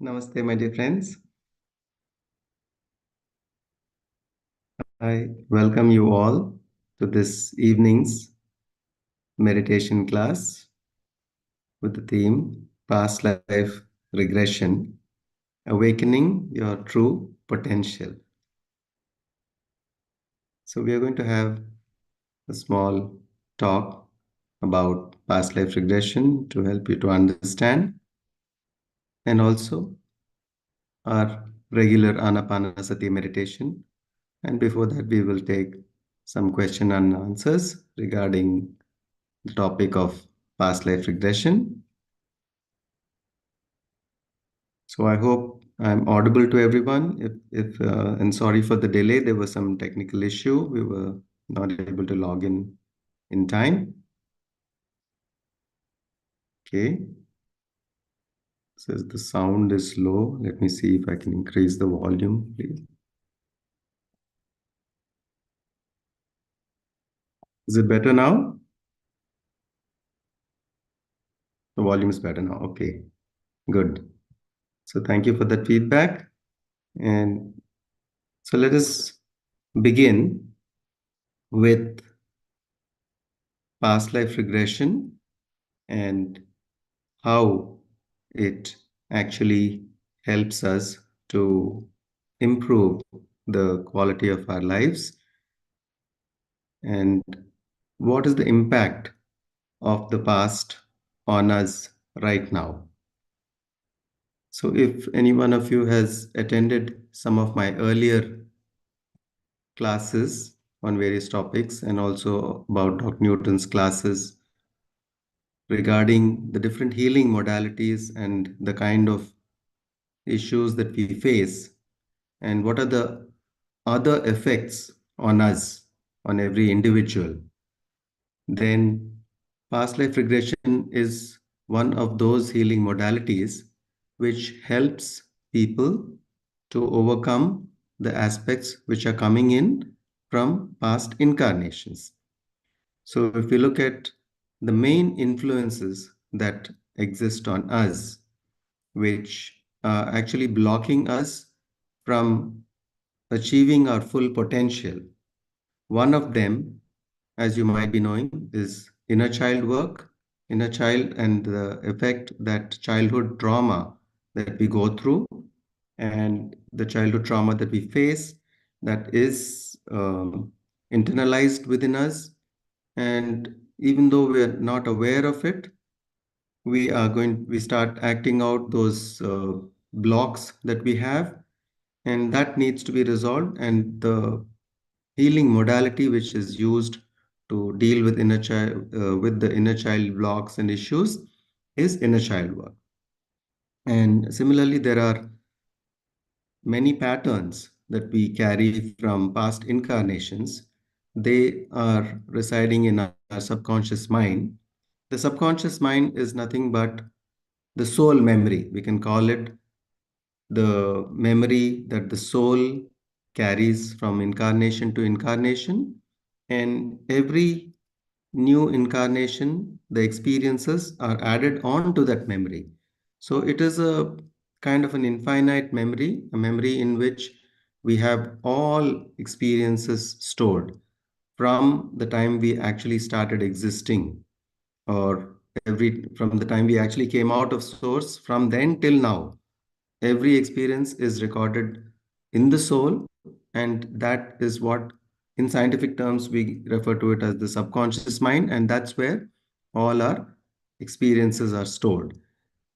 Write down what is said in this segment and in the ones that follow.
Namaste, my dear friends. I welcome you all to this evening's meditation class with the theme Past Life Regression, Awakening Your True Potential. So we are going to have a small talk about past life regression to help you to understand, and also our regular Anapanasati meditation. And before that, we will take some question and answers regarding the topic of past life regression. So I hope I'm audible to everyone. And sorry for the delay. There was some technical issue. We were not able to log in time. Okay. Says the sound is low. Let me see if I can increase the volume, please. Is it better now? The volume is better now. Okay, good. So thank you for that feedback. And so let us begin with past life regression and how it actually helps us to improve the quality of our lives, and what is the impact of the past on us right now. So if any one of you has attended some of my earlier classes on various topics, and also about Dr. Newton's classes regarding the different healing modalities and the kind of issues that we face, and what are the other effects on us, on every individual, then past life regression is one of those healing modalities which helps people to overcome the aspects which are coming in from past incarnations. So, if you look at the main influences that exist on us, which are actually blocking us from achieving our full potential, one of them, as you might be knowing, is inner child work, inner child, and the effect that childhood trauma that we go through and the childhood trauma that we face that is internalized within us. And even though we are not aware of it, we start acting out those blocks that we have, and that needs to be resolved. And the healing modality which is used to deal with inner child with the inner child blocks and issues is inner child work. And similarly, there are many patterns that we carry from past incarnations. They are residing in our subconscious mind. The subconscious mind is nothing but the soul memory. We can call it the memory that the soul carries from incarnation to incarnation. And every new incarnation, the experiences are added on to that memory. So it is a kind of an infinite memory, a memory in which we have all experiences stored from the time we actually started existing, or every from the time we actually came out of source, from then till now every experience is recorded in the soul, and that is what, in scientific terms, we refer to it as the subconscious mind, and that's where all our experiences are stored.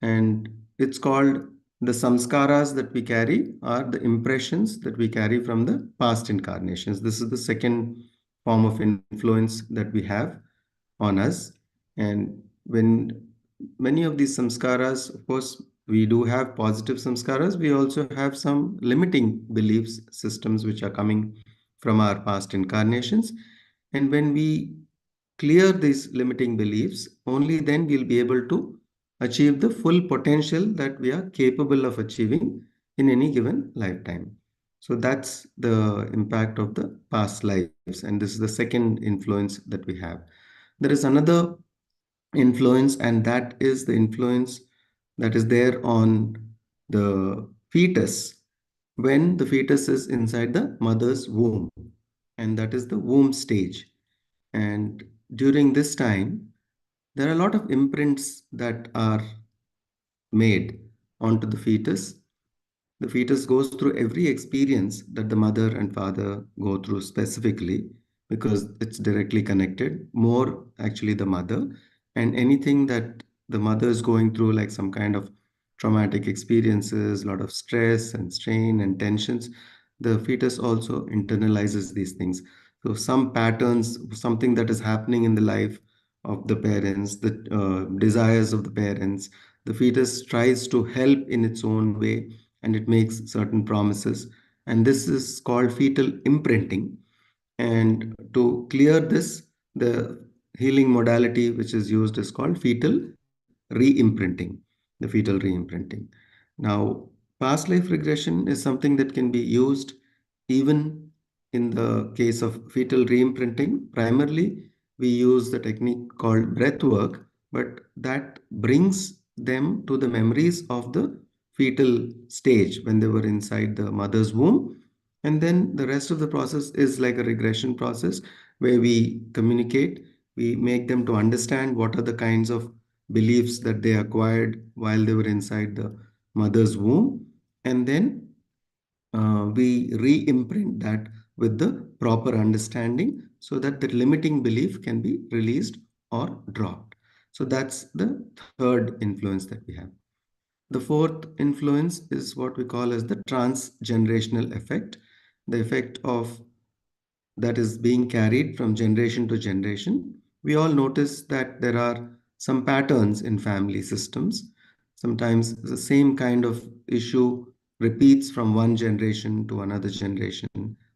And it's called the samskaras that we carry are the impressions that we carry from the past incarnations. This is the second form of influence that we have on us. And when many of these samskaras, of course, we do have positive samskaras, we also have some limiting beliefs systems which are coming from our past incarnations. And when we clear these limiting beliefs, only then we'll be able to achieve the full potential that we are capable of achieving in any given lifetime. So that's the impact of the past lives. And this is the second influence that we have. There is another influence, and that is the influence that is there on the fetus when the fetus is inside the mother's womb, and that is the womb stage. And during this time, there are a lot of imprints that are made onto the fetus goes through every experience that the mother and father go through specifically, because it's directly connected, more actually the mother. And anything that the mother is going through, like some kind of traumatic experiences, a lot of stress and strain and tensions, the fetus also internalizes these things. So some patterns, something that is happening in the life of the parents, the desires of the parents, the fetus tries to help in its own way, and it makes certain promises. And this is called fetal imprinting. And to clear this, the healing modality which is used is called fetal re-imprinting, the fetal re-imprinting. Now, past life regression is something that can be used even in the case of fetal re-imprinting. Primarily, we use the technique called breath work, but that brings them to the memories of the fetal stage when they were inside the mother's womb. And then the rest of the process is like a regression process where we communicate, we make them to understand what are the kinds of beliefs that they acquired while they were inside the mother's womb. And then we re-imprint that with the proper understanding so that the limiting belief can be released or dropped. So that's the third influence that we have. The fourth influence is what we call as the transgenerational effect, the effect of that is being carried from generation to generation. We all notice that there are some patterns in family systems. Sometimes the same kind of issue repeats from one generation to another generation.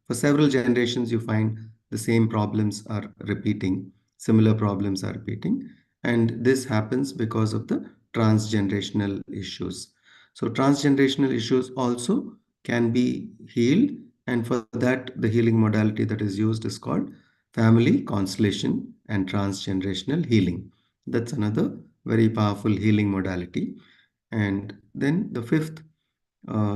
For several generations, you find the same problems are repeating. similar problems are repeating. And this happens because of the transgenerational issues. So transgenerational issues also can be healed. And for that, the healing modality that is used is called family constellation and transgenerational healing. That's another very powerful healing modality. And then the fifth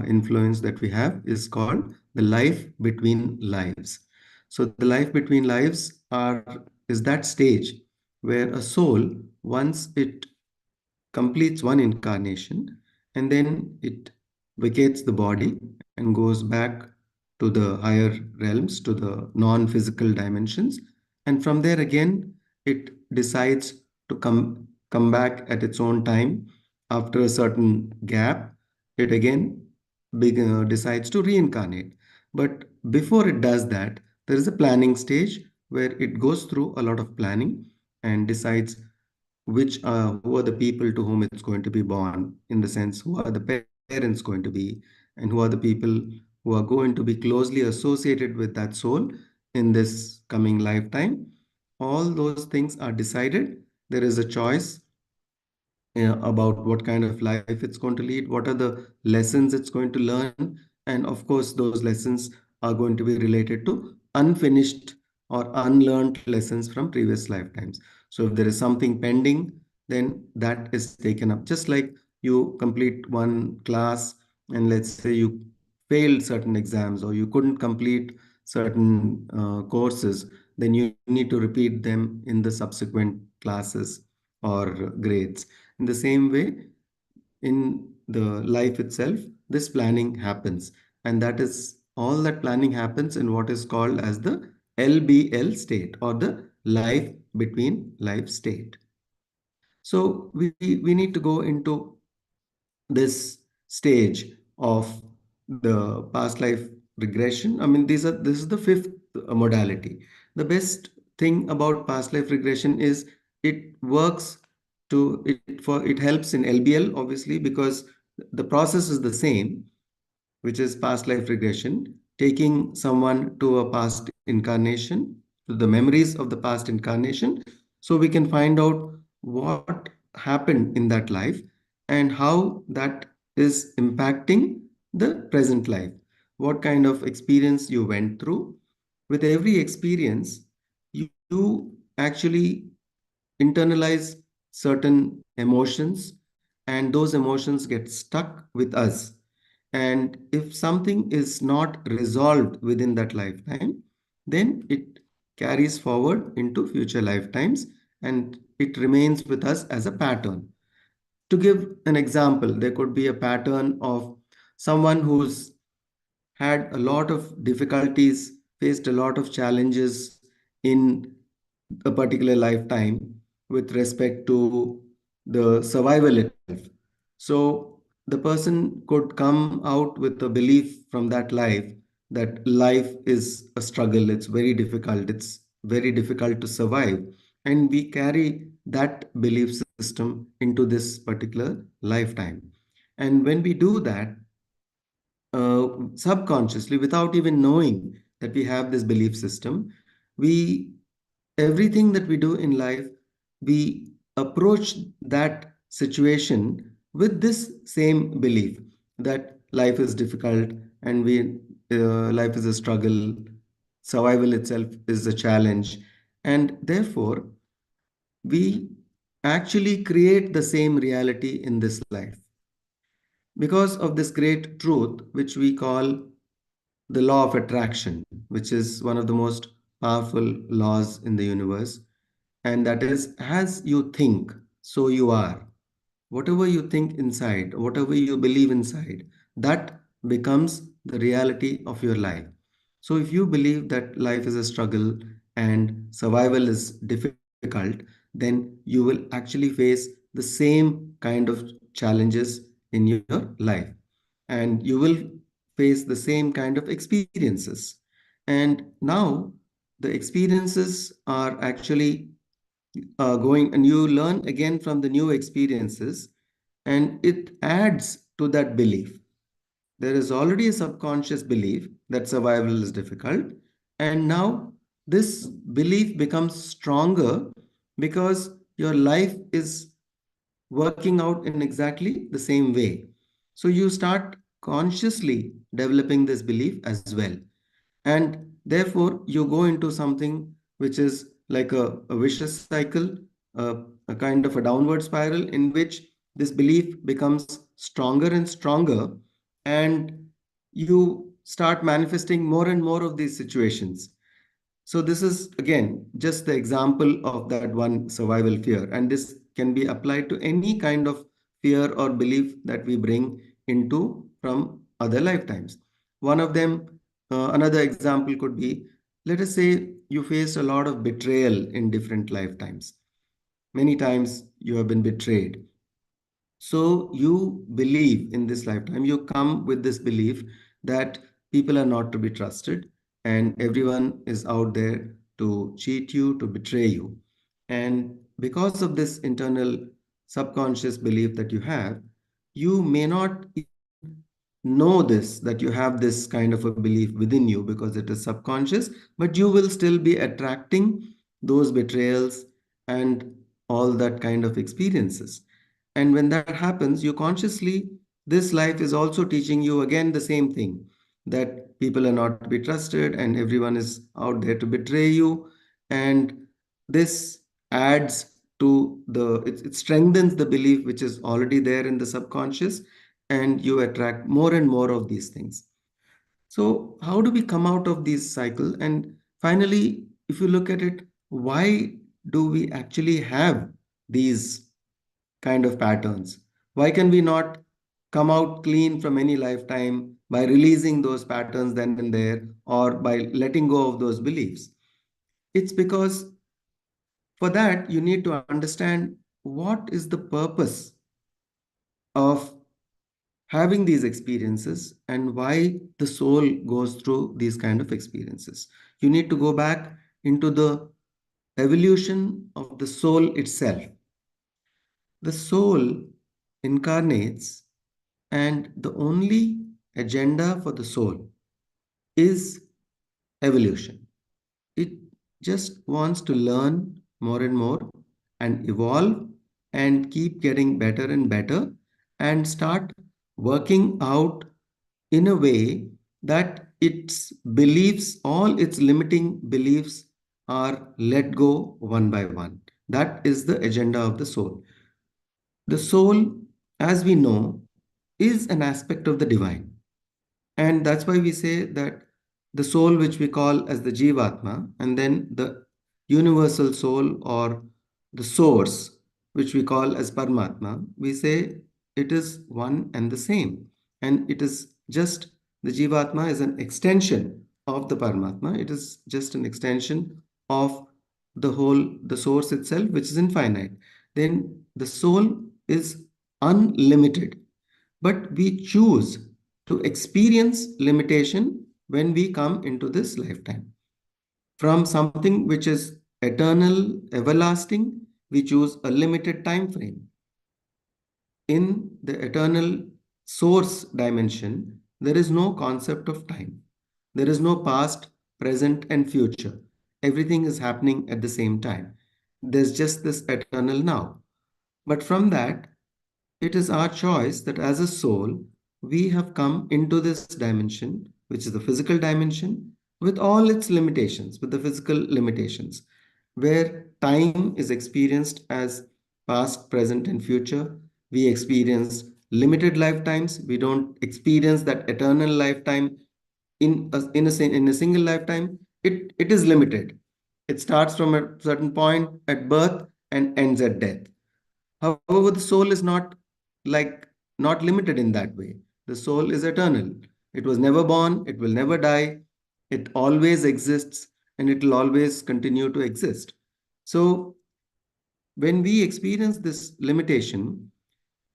influence that we have is called the life between lives. So the life between lives is that stage where a soul, once it completes one incarnation, and then it vacates the body and goes back to the higher realms, to the non-physical dimensions, and from there again it decides to come back at its own time after a certain gap. It again decides to reincarnate. But before it does that, there is a planning stage where it goes through a lot of planning and decides who are the people to whom it's going to be born, in the sense who are the parents going to be, and who are the people who are going to be closely associated with that soul in this coming lifetime. All those things are decided. There is a choice about what kind of life it's going to lead, what are the lessons it's going to learn, and of course, those lessons are going to be related to unfinished or unlearned lessons from previous lifetimes. So, if there is something pending, then that is taken up. Just like you complete one class, and let's say you failed certain exams or you couldn't complete certain courses, then you need to repeat them in the subsequent classes or grades. In the same way, in the life itself, this planning happens. And that is all that planning happens in what is called as the LBL state, or the life between life state. So we need to go into this stage of the past life regression. I mean, this is the fifth modality. The best thing about past life regression is it works it helps in LBL, obviously, because the process is the same, which is past life regression, taking someone to a past incarnation, to the memories of the past incarnation, so we can find out what happened in that life and how that is impacting the present life, what kind of experience you went through. With every experience, you actually internalize certain emotions, and those emotions get stuck with us. And if something is not resolved within that lifetime, then it carries forward into future lifetimes, and it remains with us as a pattern. To give an example, there could be a pattern of someone who's had a lot of difficulties, faced a lot of challenges in a particular lifetime with respect to the survival itself. So the person could come out with a belief from that life that life is a struggle, it's very difficult to survive. And we carry that belief system into this particular lifetime. And when we do that, subconsciously, without even knowing that we have this belief system, we everything that we do in life, we approach that situation with this same belief that life is difficult, and we life is a struggle, survival itself is a challenge, and therefore we actually create the same reality in this life because of this great truth which we call the law of attraction, which is one of the most powerful laws in the universe. And that is, as you think, so you are. Whatever you think inside, whatever you believe inside, that becomes the reality of your life. So if you believe that life is a struggle and survival is difficult, then you will actually face the same kind of challenges in your life, and you will face the same kind of experiences. And now the experiences are actually going, and you learn again from the new experiences, and it adds to that belief. There is already a subconscious belief that survival is difficult, and now this belief becomes stronger because your life is working out in exactly the same way. So you start consciously developing this belief as well. And therefore, you go into something which is like a vicious cycle, a kind of a downward spiral in which this belief becomes stronger and stronger, and you start manifesting more and more of these situations. So this is again just the example of that one survival fear, and this can be applied to any kind of fear or belief that we bring into from other lifetimes. One of them, another example could be, let us say you faced a lot of betrayal in different lifetimes. Many times you have been betrayed. So you believe in this lifetime, you come with this belief that people are not to be trusted and everyone is out there to cheat you, to betray you. And because of this internal subconscious belief that you may not know this, that you have this kind of a belief within you because it is subconscious, but you will still be attracting those betrayals and all that kind of experiences. And when that happens, you consciously, this life is also teaching you again the same thing, that people are not to be trusted and everyone is out there to betray you. And this adds to it strengthens the belief which is already there in the subconscious, and you attract more and more of these things. So, how do we come out of this cycle? And finally, if you look at it, why do we actually have these kind of patterns? Why can we not come out clean from any lifetime by releasing those patterns then and there, or by letting go of those beliefs? It's because for that, you need to understand what is the purpose of having these experiences and why the soul goes through these kind of experiences. You need to go back into the evolution of the soul itself. The soul incarnates, and the only agenda for the soul is evolution. It just wants to learn more and more and evolve and keep getting better and better and start working out in a way that its beliefs, all its limiting beliefs, are let go one by one. That is the agenda of the soul. The soul, as we know, is an aspect of the divine. And that's why we say that the soul, which we call as the Jivatma, and then the universal soul or the source, which we call as Paramatma, we say it is one and the same. And it is just the Jivatma is an extension of the Paramatma. It is just an extension of the source itself, which is infinite. Then the soul is unlimited, but we choose to experience limitation when we come into this lifetime. From something which is eternal, everlasting, we choose a limited time frame. In the eternal source dimension, there is no concept of time. There is no past, present, and future. Everything is happening at the same time. There's just this eternal now. But from that, it is our choice that as a soul, we have come into this dimension, which is the physical dimension, with all its limitations, with the physical limitations, where time is experienced as past, present, and future. We experience limited lifetimes. We don't experience that eternal lifetime in a single lifetime. It is limited. It starts from a certain point at birth and ends at death. However, the soul is like not limited in that way. The soul is eternal. It was never born, it will never die, it always exists, and it will always continue to exist. So when we experience this limitation,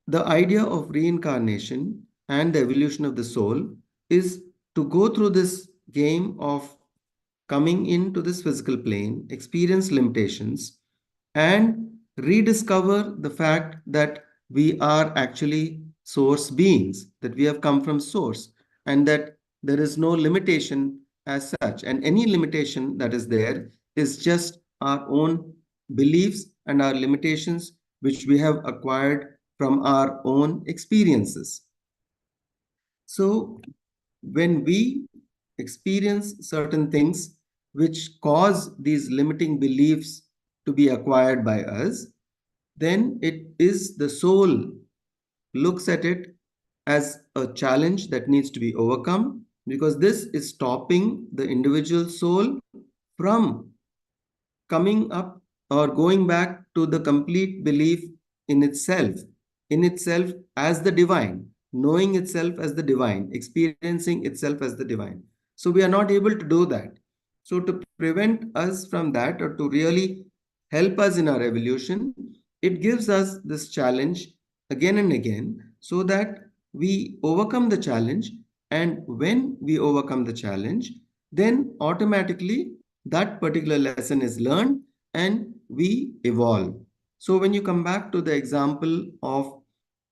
the idea of reincarnation and the evolution of the soul is to go through this game of coming into this physical plane, experience limitations, and rediscover the fact that we are actually source beings, that we have come from source, and that there is no limitation as such. And any limitation that is there is just our own beliefs and our limitations, which we have acquired from our own experiences. So, when we experience certain things which cause these limiting beliefs to be acquired by us, then it is the soul looks at it as a challenge that needs to be overcome, because this is stopping the individual soul from coming up or going back to the complete belief in itself, as the divine, knowing itself as the divine, experiencing itself as the divine. So we are not able to do that. So to prevent us from that, or to really help us in our evolution, it gives us this challenge again and again, so that we overcome the challenge. And when we overcome the challenge, then automatically that particular lesson is learned and we evolve. So when you come back to the example of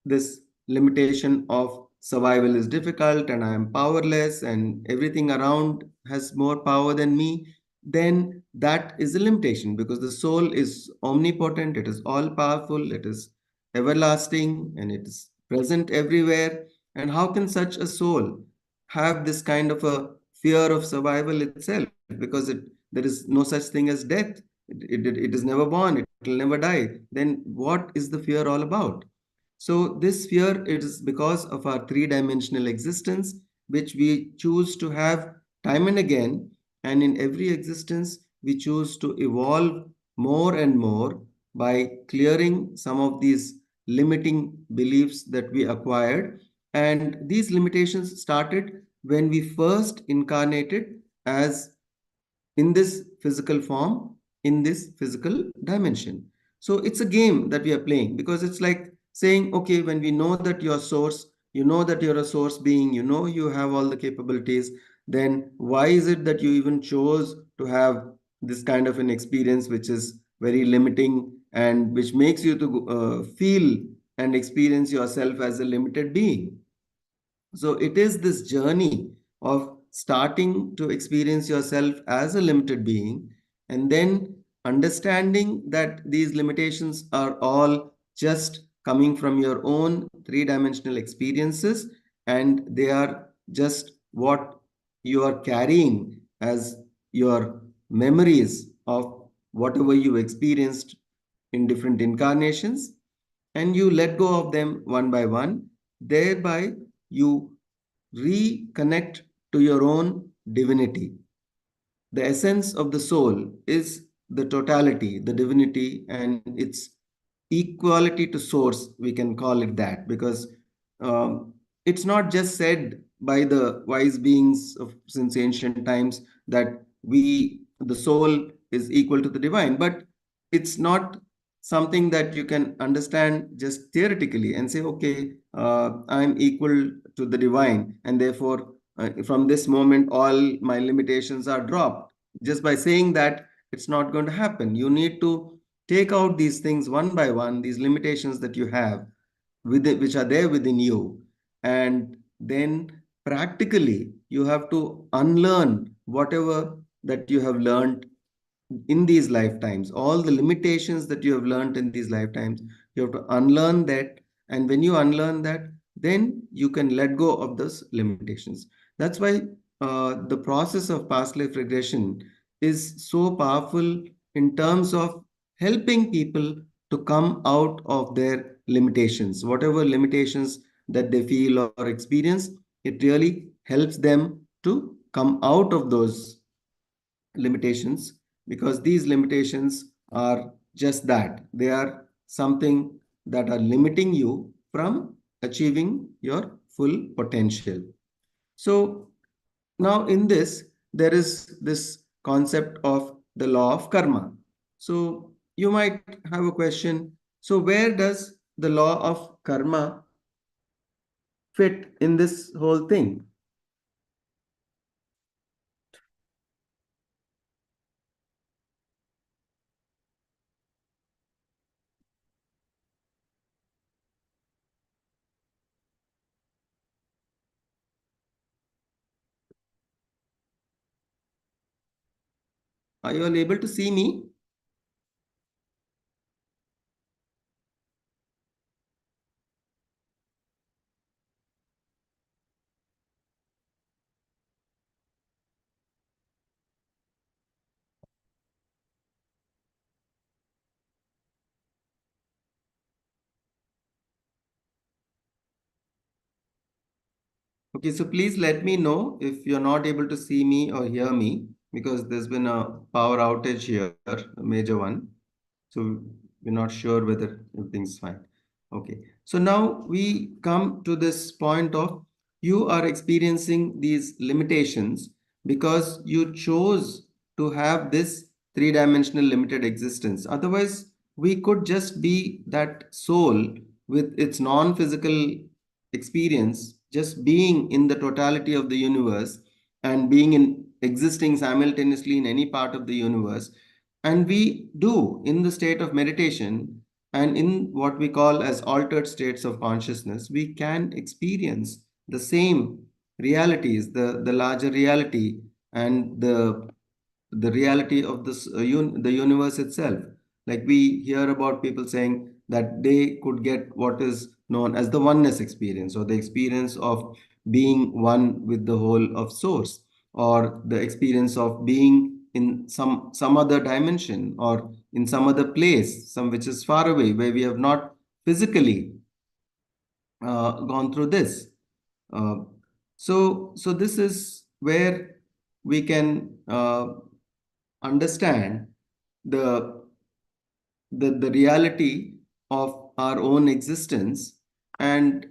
this limitation of survival is difficult and I am powerless and everything around has more power than me, then that is a limitation, because the soul is omnipotent, it is all powerful, it is everlasting, and it is present everywhere. And how can such a soul have this kind of a fear of survival itself? Because there is no such thing as death. It is never born, it will never die. Then what is the fear all about? So this fear, it is because of our three-dimensional existence, which we choose to have time and again. And in every existence, we choose to evolve more and more by clearing some of these limiting beliefs that we acquired. And these limitations started when we first incarnated as in this physical form, in this physical dimension. So it's a game that we are playing, because it's like saying, okay, when we know that you're source, you know that you're a source being, you know you have all the capabilities, then why is it that you even chose to have this kind of an experience which is very limiting, and which makes you to feel and experience yourself as a limited being? So it is this journey of starting to experience yourself as a limited being, and then understanding that these limitations are all just coming from your own three-dimensional experiences, and they are just what you are carrying as your memories of whatever you experienced in different incarnations, and you let go of them one by one. Thereby you reconnect to your own divinity. The essence of the soul is the totality, the divinity, and its equality to source. We can call it that, because it's not just said by the wise beings of since ancient times that the soul is equal to the divine, but it's not something that you can understand just theoretically and say, okay, I'm equal to the divine, and therefore from this moment all my limitations are dropped. Just by saying that, it's not going to happen. You need to take out these things one by one, these limitations that you have within, which are there within you, and then practically you have to unlearn whatever that you have learned in these lifetimes. All the limitations that you have learned in these lifetimes, you have to unlearn that. And when you unlearn that, then you can let go of those limitations. That's why the process of past life regression is so powerful in terms of helping people to come out of their limitations, whatever limitations that they feel or experience. It really helps them to come out of those limitations, because these limitations are just that, they are something that are limiting you from achieving your full potential. So now in this, there is this concept of the law of karma. So you might have a question, so where does the law of karma fit in this whole thing? Are you all able to see me? Okay, so please let me know if you're not able to see me or hear me, because there's been a power outage here, a major one. So we're not sure whether everything's fine. Okay, so now we come to this point of you are experiencing these limitations because you chose to have this three-dimensional limited existence. Otherwise, we could just be that soul with its non-physical experience, just being in the totality of the universe and being in existing simultaneously in any part of the universe. And we do in the state of meditation and in what we call as altered states of consciousness, we can experience the same realities, the larger reality and the reality of this the universe itself. Like we hear about people saying that they could get what is known as the oneness experience, or the experience of being one with the whole of source, or the experience of being in some other dimension or in some other place, some which is far away, where we have not physically gone through this. Uh, so this is where we can understand the the reality of our own existence and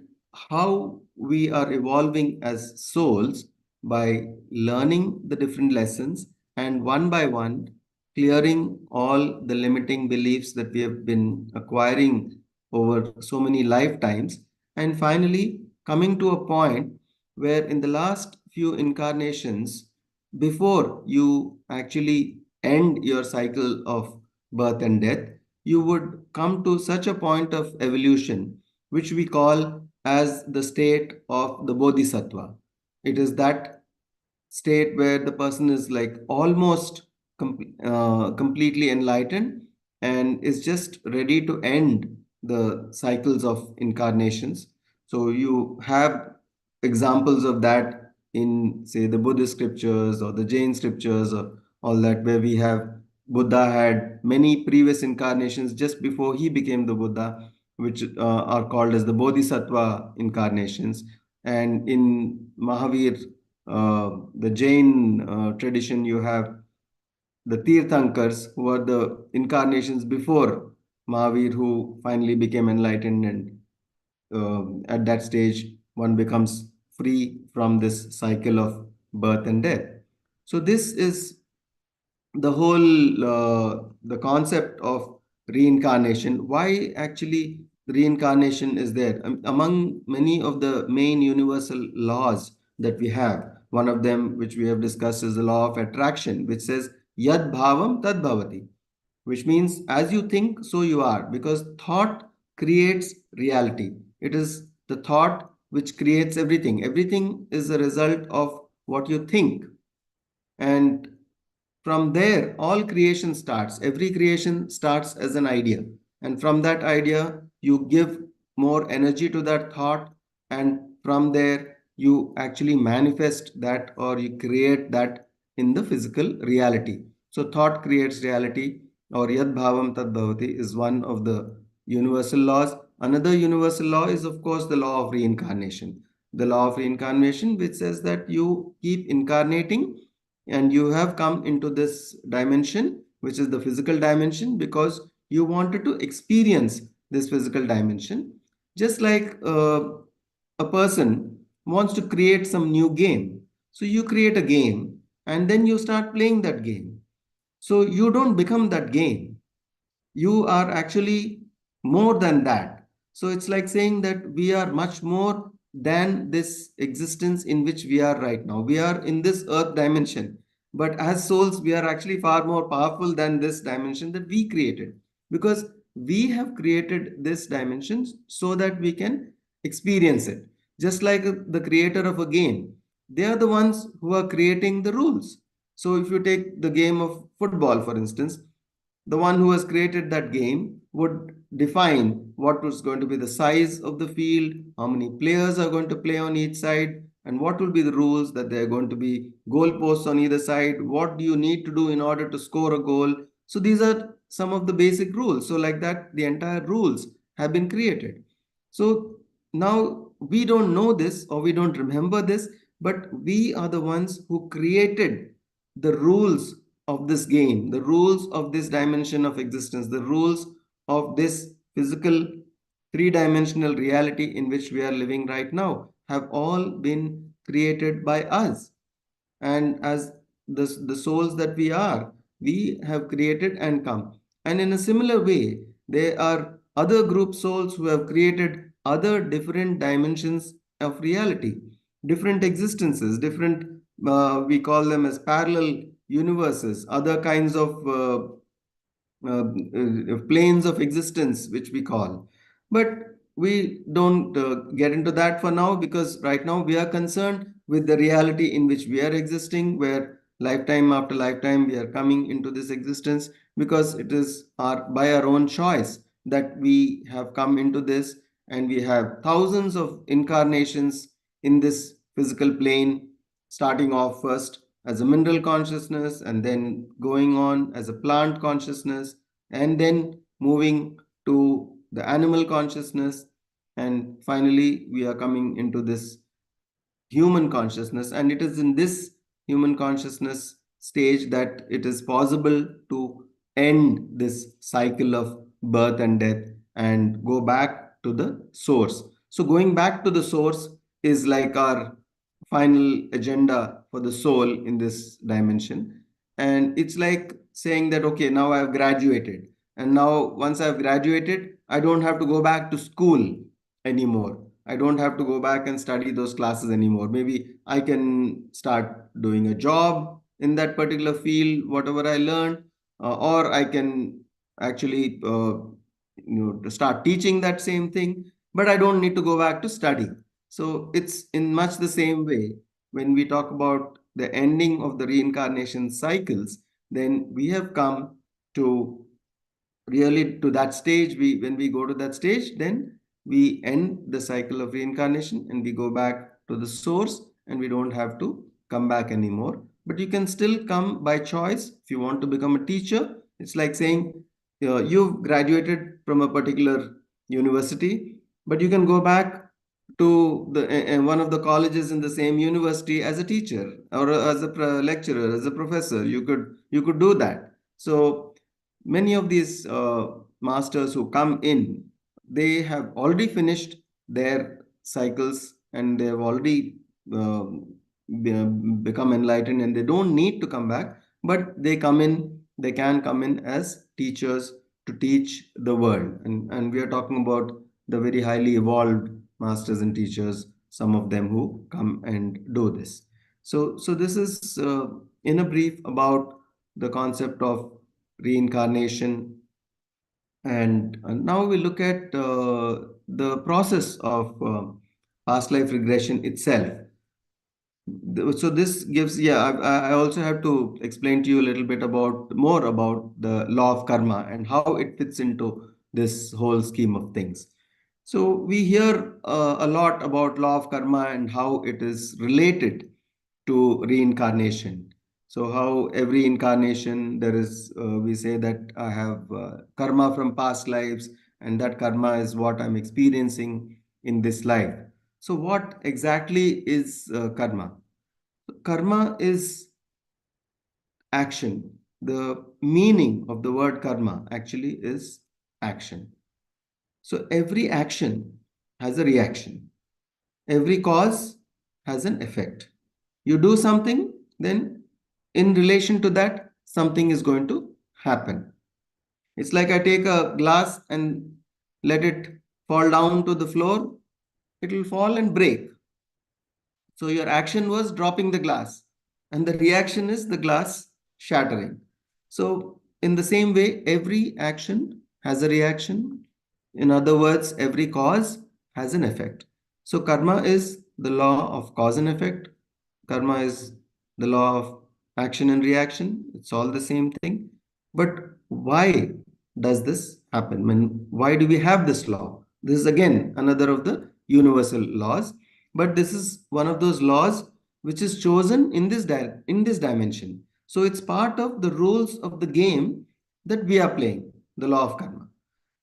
how we are evolving as souls by learning the different lessons and one by one clearing all the limiting beliefs that we have been acquiring over so many lifetimes, and finally coming to a point where in the last few incarnations, before you actually end your cycle of birth and death, you would come to such a point of evolution, which we call as the state of the Bodhisattva. It is that state where the person is like almost completely enlightened and is just ready to end the cycles of incarnations. So you have examples of that in, say, the Buddhist scriptures or the Jain scriptures or all that, where we have Buddha had many previous incarnations just before he became the Buddha, which are called as the Bodhisattva incarnations. And in Mahavir, the Jain tradition, you have the Tirthankars, who are the incarnations before Mahavir, who finally became enlightened. And at that stage, one becomes free from this cycle of birth and death. So, this is the whole the concept of reincarnation. Why actually reincarnation is there? Among many of the main universal laws that we have, one of them which we have discussed is the law of attraction, which says yad bhavam tad bhavati, which means as you think so you are, because thought creates reality. It is the thought which creates everything. Everything is a result of what you think, and from there all creation starts. Every creation starts as an idea, and from that idea you give more energy to that thought, and from there you actually manifest that or you create that in the physical reality. So thought creates reality, or yad bhavam tad bhavati is one of the universal laws. Another universal law is of course the law of reincarnation. The law of reincarnation, which says that you keep incarnating and you have come into this dimension, which is the physical dimension, because you wanted to experience this physical dimension. Just like a person wants to create some new game. So you create a game and then you start playing that game. So you don't become that game, you are actually more than that. So it's like saying that we are much more than this existence in which we are right now. We are in this earth dimension, but as souls we are actually far more powerful than this dimension that we created, because we have created this dimension so that we can experience it. Just like the creator of a game, they are the ones who are creating the rules. So if you take the game of football, for instance, the one who has created that game would define what was going to be the size of the field, how many players are going to play on each side, and what will be the rules, that there are going to be goalposts on either side. What do you need to do in order to score a goal? So these are some of the basic rules. So like that, the entire rules have been created. So now we don't know this, or we don't remember this, but we are the ones who created the rules of this game, the rules of this dimension of existence, the rules of this physical three-dimensional reality in which we are living right now have all been created by us. And as the souls that we are, we have created and come. And in a similar way, there are other group souls who have created other different dimensions of reality, different existences, different, we call them as parallel universes, other kinds of planes of existence, which we call. But we don't get into that for now, because right now we are concerned with the reality in which we are existing, where lifetime after lifetime we are coming into this existence, because it is by our own choice that we have come into this, and we have thousands of incarnations in this physical plane, starting off first as a mineral consciousness, and then going on as a plant consciousness, and then moving to the animal consciousness, and finally we are coming into this human consciousness. And it is in this human consciousness stage that it is possible to end this cycle of birth and death and go back to the source. So going back to the source is like our final agenda for the soul in this dimension. And it's like saying that, okay, now I've graduated, and now once I've graduated, I don't have to go back to school anymore. I don't have to go back and study those classes anymore. Maybe I can start doing a job in that particular field, whatever I learned, or I can actually, to start teaching that same thing. But I don't need to go back to study. So it's in much the same way when we talk about the ending of the reincarnation cycles. Then we have come to really to that stage. When we go to that stage, then we end the cycle of reincarnation and we go back to the source, and we don't have to come back anymore. But you can still come by choice. If you want to become a teacher, it's like saying, you've graduated from a particular university, but you can go back to one of the colleges in the same university as a teacher, or as a lecturer, as a professor. You could do that. So many of these masters who come in, they have already finished their cycles, and they have already become enlightened, and they don't need to come back. But they can come in as teachers to teach the world. And we are talking about the very highly evolved masters and teachers, some of them who come and do this. So this is, in a brief, about the concept of reincarnation. And now we look at the process of past life regression itself. So this gives, yeah, I also have to explain to you a little bit more about the law of karma and how it fits into this whole scheme of things. So we hear a lot about law of karma and how it is related to reincarnation. So how every incarnation there is, we say that I have karma from past lives, and that karma is what I'm experiencing in this life. So what exactly is karma? Karma is action. The meaning of the word karma actually is action. So every action has a reaction. Every cause has an effect. You do something, then in relation to that, something is going to happen. It's like I take a glass and let it fall down to the floor, it will fall and break. So your action was dropping the glass, and the reaction is the glass shattering. So in the same way, every action has a reaction. In other words, every cause has an effect. So karma is the law of cause and effect. Karma is the law of action and reaction. It's all the same thing. But why does this happen? I mean, why do we have this law? This is again another of the universal laws, but this is one of those laws which is chosen in this dimension. So it's part of the rules of the game that we are playing, the law of karma.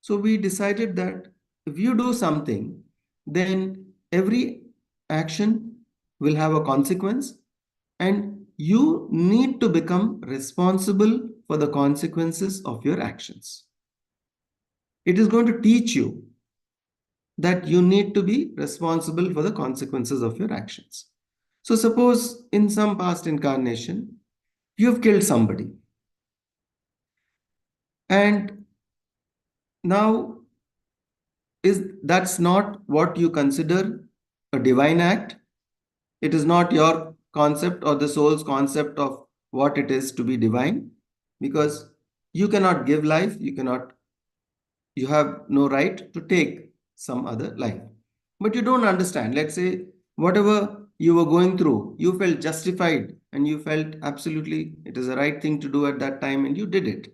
So we decided that if you do something, then every action will have a consequence, and you need to become responsible for the consequences of your actions. It is going to teach you that you need to be responsible for the consequences of your actions. So suppose in some past incarnation, you have killed somebody, and now is that's not what you consider a divine act. It is not your concept or the soul's concept of what it is to be divine, because you cannot give life, you have no right to take some other life. But you don't understand. Let's say whatever you were going through, you felt justified and you felt absolutely it is the right thing to do at that time, and you did it.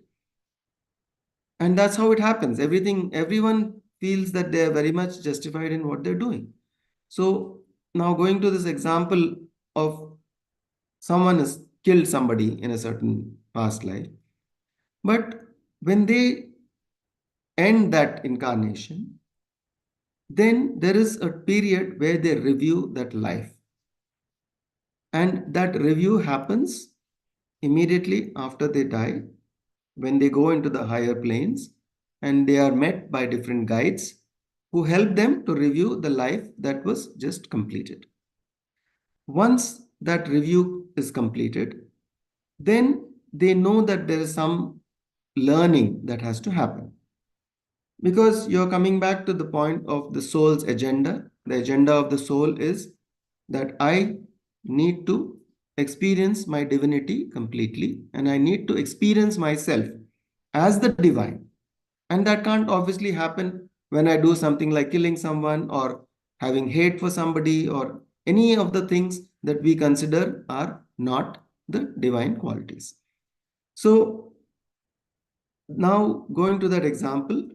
And that's how it happens. Everyone feels that they are very much justified in what they're doing. So now going to this example of someone has killed somebody in a certain past life, but when they end that incarnation, then there is a period where they review that life. And that review happens immediately after they die, when they go into the higher planes, and they are met by different guides who help them to review the life that was just completed. Once that review is completed, then they know that there is some learning that has to happen. Because you're coming back to the point of the soul's agenda. The agenda of the soul is that I need to experience my divinity completely, and I need to experience myself as the divine. And that can't obviously happen when I do something like killing someone or having hate for somebody or any of the things that we consider are not the divine qualities. So now going to that example,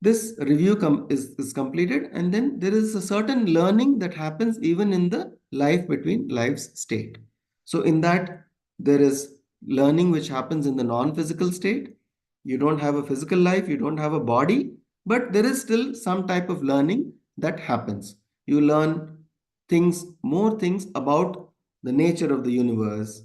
this review is completed, and then there is a certain learning that happens even in the life between lives state. So in that, there is learning which happens in the non-physical state. You don't have a physical life, you don't have a body, but there is still some type of learning that happens. You learn more things about the nature of the universe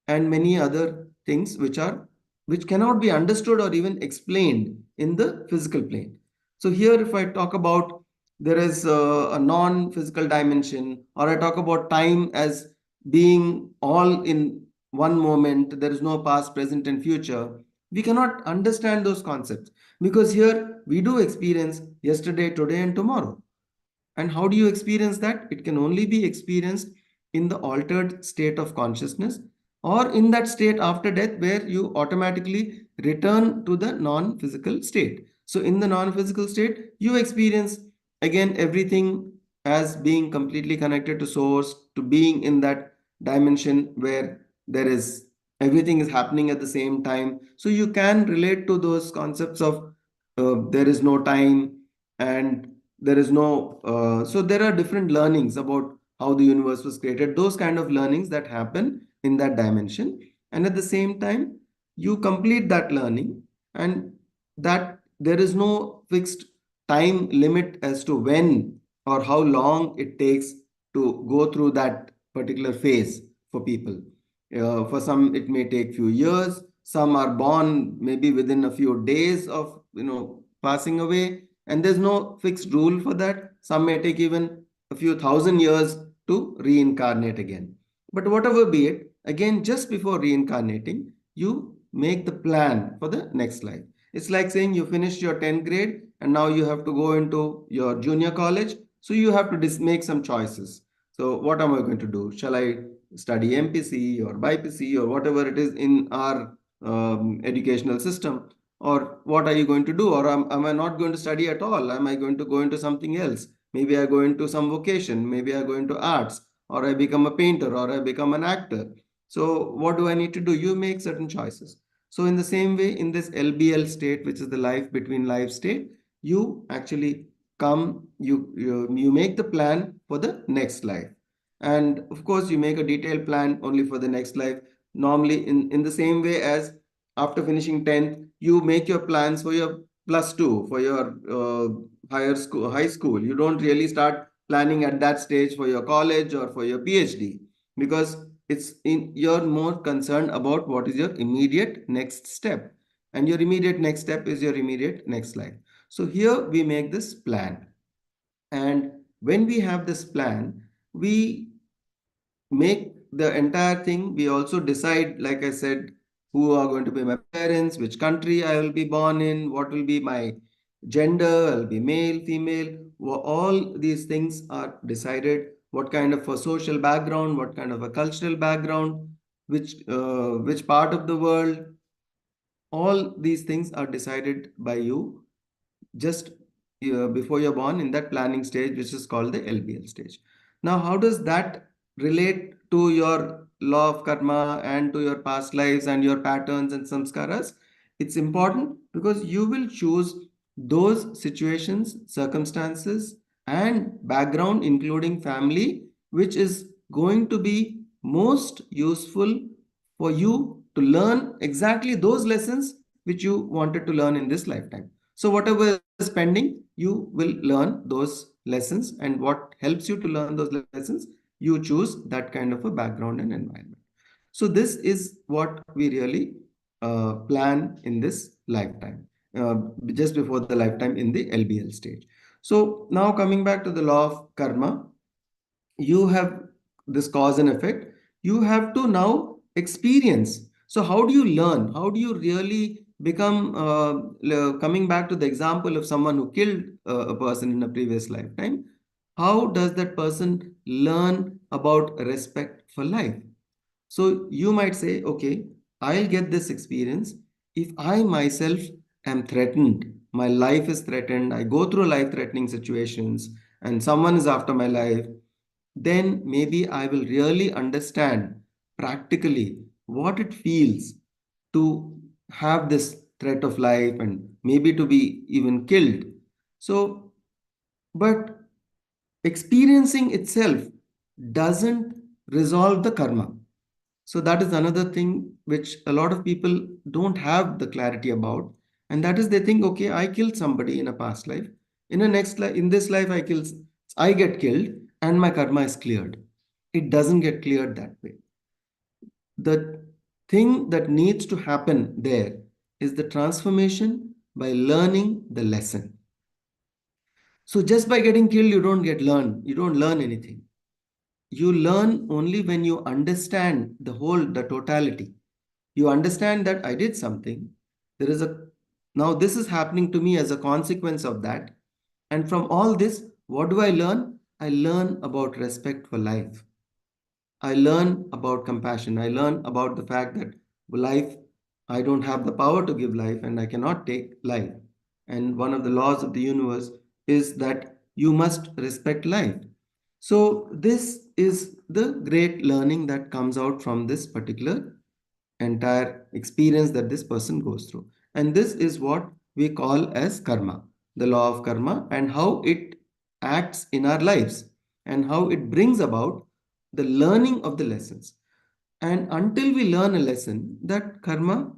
and many other things which cannot be understood or even explained in the physical plane. So here, if I talk about there is a non-physical dimension, or I talk about time as being all in one moment, there is no past, present, and future. We cannot understand those concepts because here we do experience yesterday, today, and tomorrow. And how do you experience that? It can only be experienced in the altered state of consciousness, or in that state after death where you automatically return to the non-physical state. So in the non-physical state, you experience again everything as being completely connected to source, to being in that dimension where there is everything is happening at the same time. So you can relate to those concepts of there is no time, and there is no so there are different learnings about how the universe was created, those kind of learnings that happen in that dimension. And at the same time, you complete that learning, and that there is no fixed time limit as to when or how long it takes to go through that particular phase for people. For some it may take few years, some are born maybe within a few days of passing away, and there's no fixed rule for that. Some may take even a few thousand years to reincarnate again. But whatever be it, again, just before reincarnating, you make the plan for the next life. It's like saying you finished your 10th grade and now you have to go into your junior college. So you have to make some choices. So what am I going to do? Shall I study MPC or BIPC or whatever it is in our educational system? Or what are you going to do? Or am I not going to study at all? Am I going to go into something else? Maybe I go into some vocation, maybe I go into arts, or I become a painter, or I become an actor. So what do I need to do? You make certain choices. So in the same way, in this LBL state, which is the life between life state, you actually you make the plan for the next life. And of course, you make a detailed plan only for the next life. Normally, in the same way as after finishing 10th, you make your plans for your plus two, for your high school. You don't really start planning at that stage for your college or for your PhD, because you're more concerned about what is your immediate next step, and your immediate next step is your immediate next life. So here we make this plan, and when we have this plan, we make the entire thing. We also decide, like I said, who are going to be my parents, which country I will be born in, what will be my gender, I'll be male, female. All these things are decided. What kind of a social background, what kind of a cultural background, which part of the world, all these things are decided by you just before you're born, in that planning stage, which is called the LBL stage. Now, how does that relate to your law of karma and to your past lives and your patterns and samskaras? It's important because you will choose those situations, circumstances, and background, including family, which is going to be most useful for you to learn exactly those lessons which you wanted to learn in this lifetime. So whatever is pending, you will learn those lessons, and what helps you to learn those lessons, you choose that kind of a background and environment. So this is what we really plan in this lifetime, uh, just before the lifetime in the LBL stage. So now coming back to the law of karma, you have this cause and effect. You have to now experience. So how do you learn? How do you really become, coming back to the example of someone who killed a person in a previous lifetime, how does that person learn about respect for life? So you might say, okay, I'll get this experience if I myself am threatened. My life is threatened. I go through life threatening situations and someone is after my life. Then maybe I will really understand practically what it feels to have this threat of life and maybe to be even killed. So, but experiencing itself doesn't resolve the karma. So that is another thing which a lot of people don't have the clarity about. And that is, they think, okay, I killed somebody in a past life. In a next life, in this life, I get killed and my karma is cleared. It doesn't get cleared that way. The thing that needs to happen there is the transformation by learning the lesson. So just by getting killed, you don't learn anything. You learn only when you understand the totality. You understand that I did something. There is a Now this is happening to me as a consequence of that. And from all this, what do I learn? I learn about respect for life. I learn about compassion. I learn about the fact that life, I don't have the power to give life and I cannot take life. And one of the laws of the universe is that you must respect life. So, this is the great learning that comes out from this particular entire experience that this person goes through. And this is what we call as karma, the law of karma, and how it acts in our lives and how it brings about the learning of the lessons. And until we learn a lesson, that karma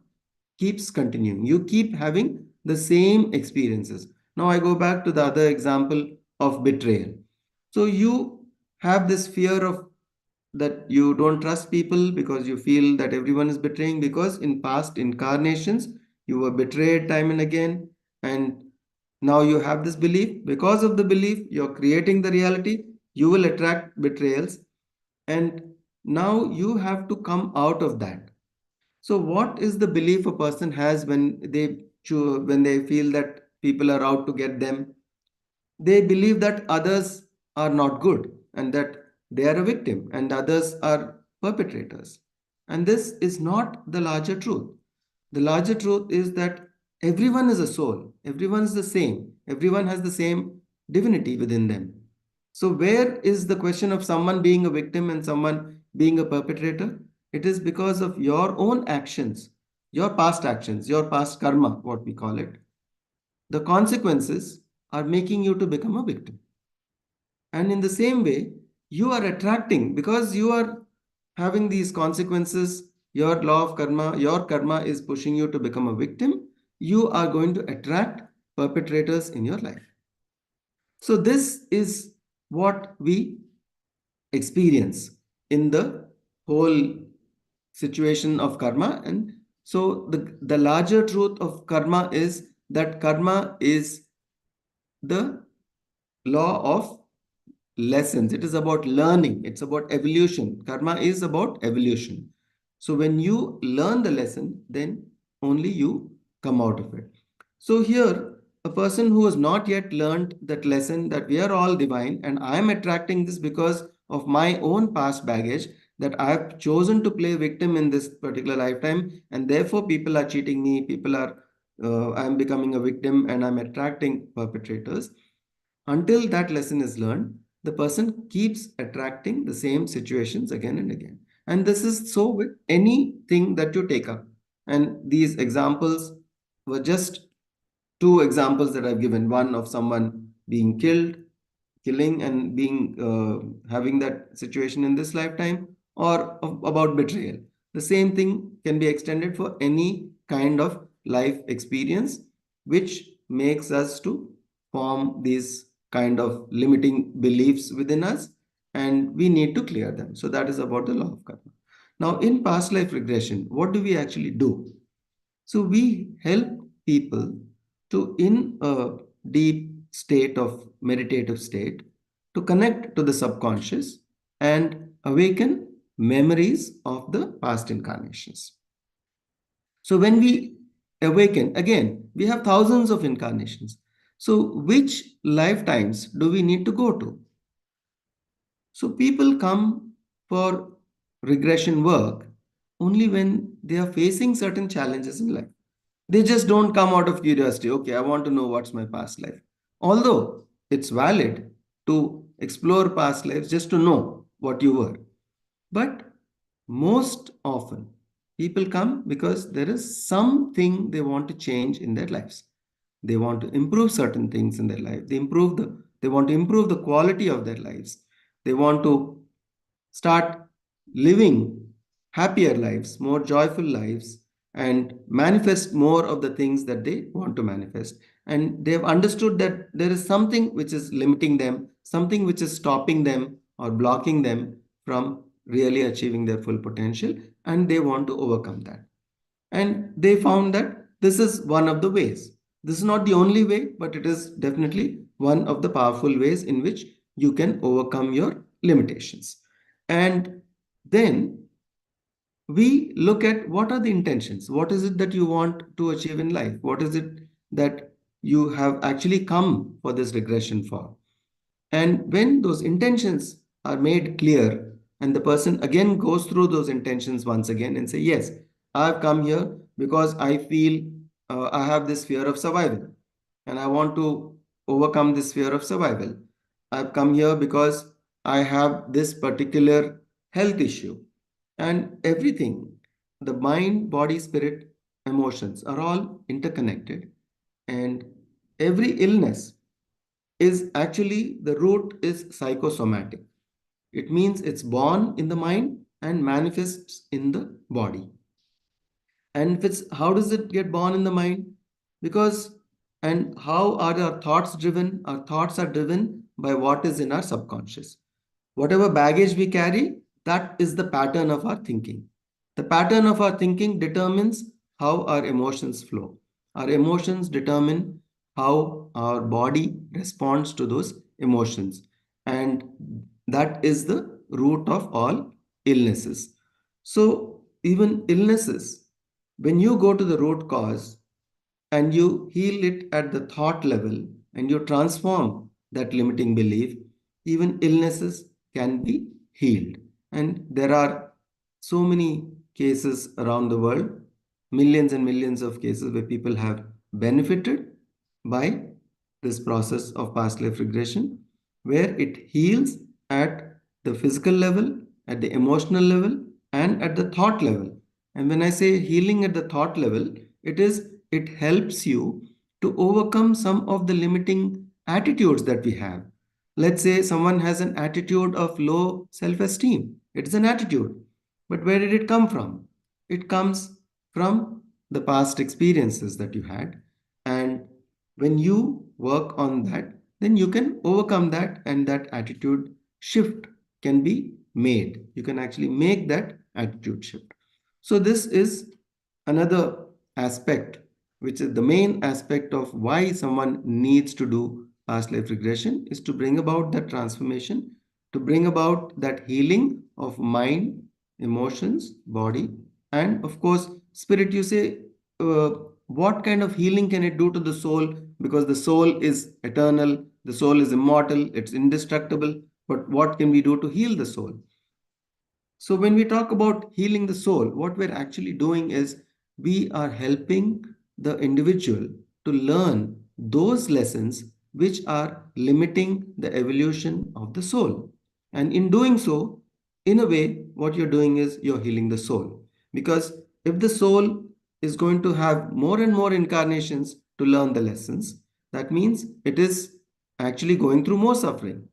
keeps continuing. You keep having the same experiences. Now, I go back to the other example of betrayal. So, you have this fear of that you don't trust people because you feel that everyone is betraying, because in past incarnations you were betrayed time and again, and now you have this belief. Because of the belief, you're creating the reality. You will attract betrayals, and now you have to come out of that. So what is the belief a person has when when they feel that people are out to get them? They believe that others are not good and that they are a victim and others are perpetrators. And this is not the larger truth. The larger truth is that everyone is a soul, everyone is the same, everyone has the same divinity within them. So, where is the question of someone being a victim and someone being a perpetrator? It is because of your own actions, your past actions, your past karma, what we call it. The consequences are making you to become a victim. And in the same way, you are attracting, because you are having these consequences, your law of karma, your karma is pushing you to become a victim. You are going to attract perpetrators in your life. So, this is what we experience in the whole situation of karma. And so, the larger truth of karma is that karma is the law of lessons. It is about learning, it's about evolution. Karma is about evolution. So when you learn the lesson, then only you come out of it. So here, a person who has not yet learned that lesson, that we are all divine, and I am attracting this because of my own past baggage, that I have chosen to play victim in this particular lifetime, and therefore people are cheating me, people are I am becoming a victim, and I'm attracting perpetrators. Until that lesson is learned, the person keeps attracting the same situations again and again. And this is so with anything that you take up. And these examples were just two examples that I've given, one of someone being killed, killing and being having that situation in this lifetime, or about betrayal. The same thing can be extended for any kind of life experience which makes us to form these kind of limiting beliefs within us, and we need to clear them. So that is about the law of karma. Now, in past life regression, what do we actually do? So we help people to, in a deep state of meditative state, to connect to the subconscious and awaken memories of the past incarnations. So when we awaken, again, we have thousands of incarnations. So which lifetimes do we need to go to? So people come for regression work only when they are facing certain challenges in life. They just don't come out of curiosity. Okay, I want to know what's my past life. Although it's valid to explore past lives just to know what you were. But most often, people come because there is something they want to change in their lives. They want to improve certain things in their life. They want to improve the quality of their lives. They want to start living happier lives, more joyful lives, and manifest more of the things that they want to manifest. And they have understood that there is something which is limiting them, something which is stopping them or blocking them from really achieving their full potential, and they want to overcome that. And they found that this is one of the ways. This is not the only way, but it is definitely one of the powerful ways in which you can overcome your limitations. And then we look at what are the intentions. What is it that you want to achieve in life? What is it that you have actually come for this regression for? And when those intentions are made clear, and the person again goes through those intentions once again and say, yes, I've come here because I feel I have this fear of survival, and I want to overcome this fear of survival. I've come here because I have this particular health issue, and everything, the mind, body, spirit, emotions are all interconnected, and every illness is actually, the root is psychosomatic. It means it's born in the mind and manifests in the body. And if it's, how does it get born in the mind? Because, and how are our thoughts driven? Our thoughts are driven by what is in our subconscious. Whatever baggage we carry, that is the pattern of our thinking. The pattern of our thinking determines how our emotions flow. Our emotions determine how our body responds to those emotions. And that is the root of all illnesses. So, even illnesses, when you go to the root cause and you heal it at the thought level and you transform that limiting belief, even illnesses can be healed. And there are so many cases around the world, millions and millions of cases where people have benefited by this process of past life regression, where it heals at the physical level, at the emotional level, and at the thought level. And when I say healing at the thought level, it helps you to overcome some of the limiting attitudes that we have. Let's say someone has an attitude of low self-esteem. It's an attitude. But where did it come from? It comes from the past experiences that you had. And when you work on that, then you can overcome that, and that attitude shift can be made. You can actually make that attitude shift. So this is another aspect, which is the main aspect of why someone needs to do past life regression, is to bring about that transformation, to bring about that healing of mind, emotions, body, and of course spirit. You say, uh, what kind of healing can it do to the soul? Because the soul is eternal, the soul is immortal, it's indestructible. But what can we do to heal the soul? So when we talk about healing the soul, what we're actually doing is we are helping the individual to learn those lessons which are limiting the evolution of the soul. And in doing so, in a way, what you're doing is you're healing the soul. Because if the soul is going to have more and more incarnations to learn the lessons, that means it is actually going through more suffering.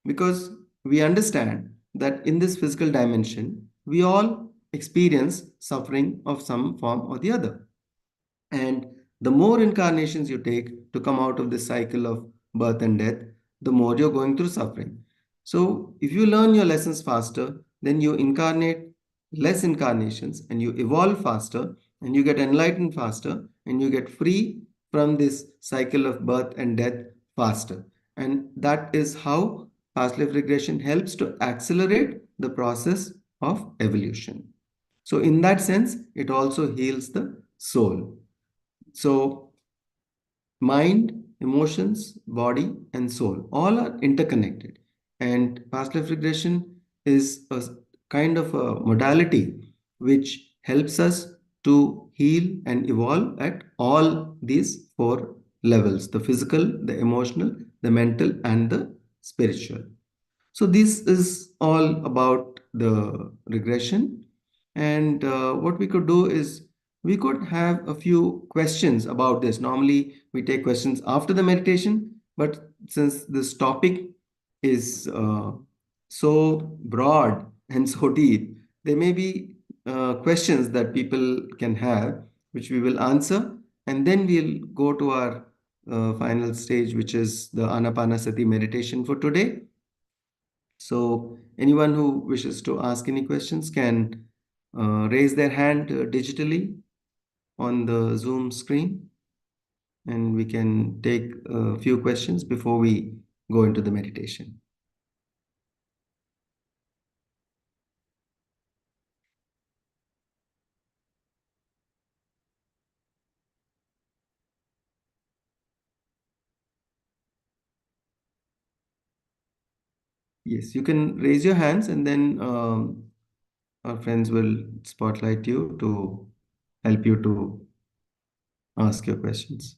Because we understand that in this physical dimension, we all experience suffering of some form or the other. And the more incarnations you take to come out of this cycle of birth and death, the more you're going through suffering. So, if you learn your lessons faster, then you incarnate less incarnations and you evolve faster and you get enlightened faster and you get free from this cycle of birth and death faster. And that is how past life regression helps to accelerate the process of evolution. So, in that sense, it also heals the soul. So, mind, emotions, body, and soul all are interconnected. And past life regression is a kind of a modality which helps us to heal and evolve at all these four levels: the physical, the emotional, the mental, and the spiritual. So this is all about the regression. And what we could do is we could have a few questions about this. Normally, we take questions after the meditation, but since this topic is so broad and so deep, there may be questions that people can have, which we will answer. And then we'll go to our final stage, which is the Anapanasati meditation for today. So anyone who wishes to ask any questions can raise their hand digitally on the Zoom screen, and we can take a few questions before we go into the meditation. Yes, you can raise your hands, and then our friends will spotlight you to help you to ask your questions.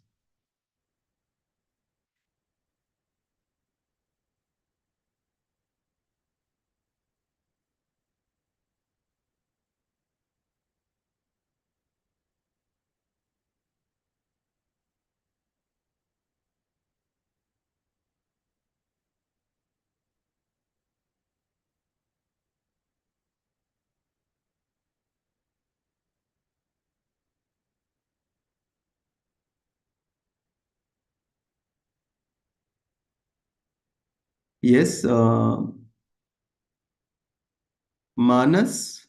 Yes, Manas.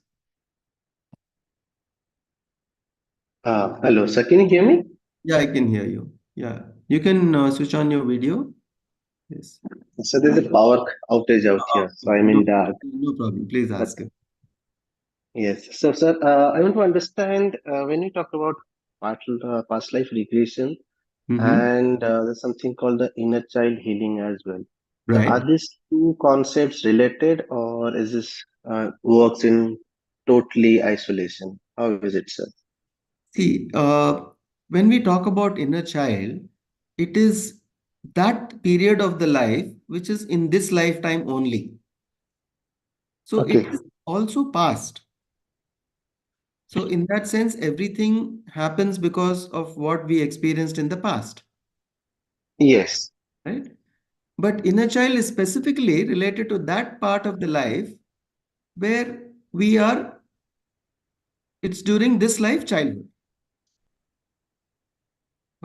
Hello, sir. Can you hear me? Yeah, I can hear you. Yeah, you can switch on your video. Yes. So there's a power outage out Oh, here, so okay. I'm No, in dark. no problem. Please But ask it. yes, so sir, I want to understand when you talk about past life regression, Mm-hmm. and there's something called the inner child healing as well. So Right. are these two concepts related, or is this works in totally isolation? How is it, sir? See, when we talk about inner child, it is that period of the life which is in this lifetime only. So it Okay. is also past. So in that sense, everything happens because of what we experienced in the past, Yes. right? But inner child is specifically related to that part of the life where we are, it's during this life childhood.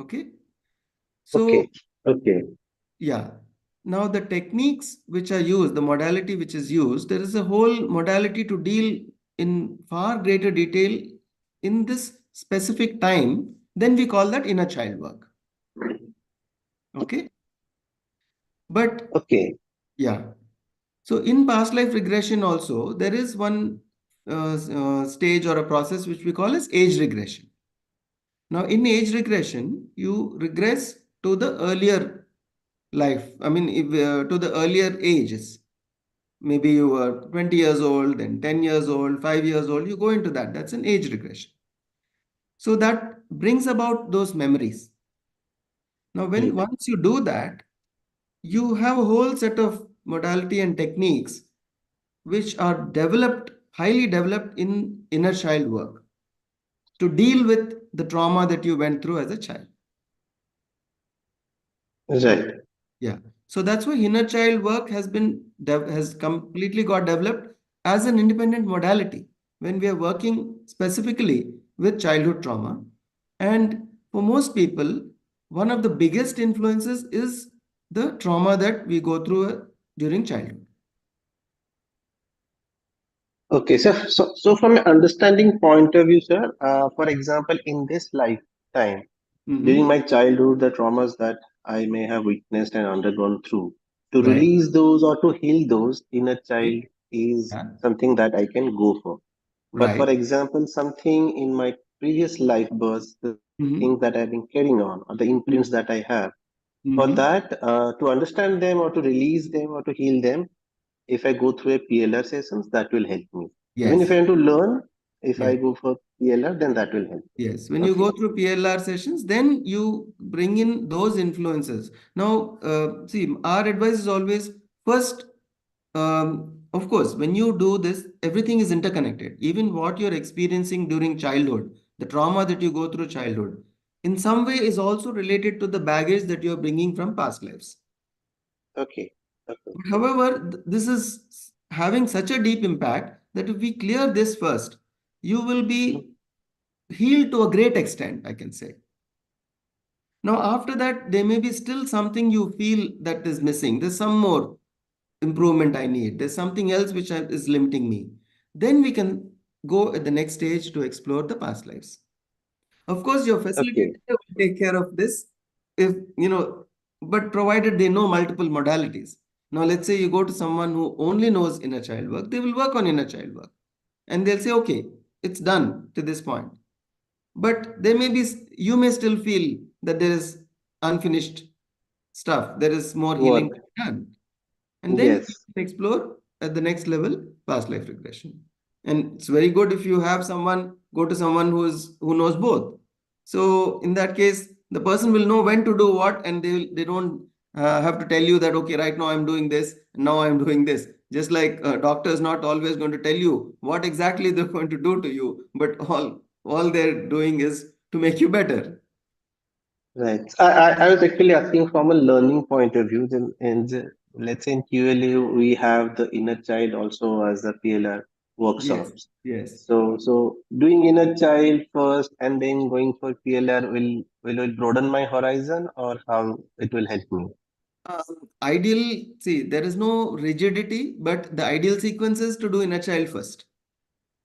Okay. So Okay. Okay. yeah. Now the techniques which are used, the modality which is used, there is a whole modality to deal in far greater detail in this specific time. Then we call that inner child work. Okay. But Okay. yeah. So in past life regression also, there is one stage or a process which we call as age regression. Now in age regression, you regress to the earlier life. I mean, if, to the earlier ages. Maybe you were 20 years old, then 10 years old, 5 years old, you go into that. That's an age regression. So that brings about those memories. Now, when Right. once you do that, you have a whole set of modality and techniques which are developed, highly developed in inner child work to deal with the trauma that you went through as a child. Okay. Right. Yeah. So that's why inner child work has been has completely got developed as an independent modality when we are working specifically with childhood trauma. And for most people, one of the biggest influences is the trauma that we go through during childhood. Okay. So from an understanding point of view, sir, for example, in this lifetime, during Hmm. my childhood, the traumas that I may have witnessed and undergone through, to Right. release those or to heal those inner Okay. child is Yeah. something that I can go for. But for Right. example, something in my previous life births, the things that I've Hmm. been carrying on, or the imprints that I have, for Hmm. that, to understand them or to release them or to heal them, if I go through a PLR sessions, that will help me. Even if I Yes. want to learn, if I Yes. go for PLR, then that will help me. Yes, when you Okay. go through PLR sessions, then you bring in those influences. Now, see, our advice is always first, of course, when you do this, everything is interconnected. Even what you're experiencing during childhood, the trauma that you go through childhood, in some way is also related to the baggage that you're bringing from past lives. Okay. Okay. However, this is having such a deep impact that if we clear this first, you will be healed to a great extent, I can say. Now, after that, there may be still something you feel that is missing. There's some more improvement I need. There's something else which is limiting me. Then we can go at the next stage to explore the past lives. Of course, your facilitator Okay. will take care of this if, but provided they know multiple modalities. Now, let's say you go to someone who only knows inner child work, they will work on inner child work. And they'll say, okay, it's done to this point. But there may be, you may still feel that there is unfinished stuff. There is more healing to Work. be done. And then you Yes. can explore at the next level past life regression. And it's very good if you have someone, go to someone who knows both. So in that case, the person will know when to do what, and they don't have to tell you that, okay, right now I'm doing this, now I'm doing this. Just like a doctor is not always going to tell you what exactly they're going to do to you, but all they're doing is to make you better. Right. I was actually asking from a learning point of view. Then, let's say in QLU, we have the inner child also as the PLR Yes, workshops. yes. So doing inner child first and then going for PLR will it broaden my horizon, or how it will help me? Ideal, see, there is no rigidity, but the ideal sequence is to do inner child first.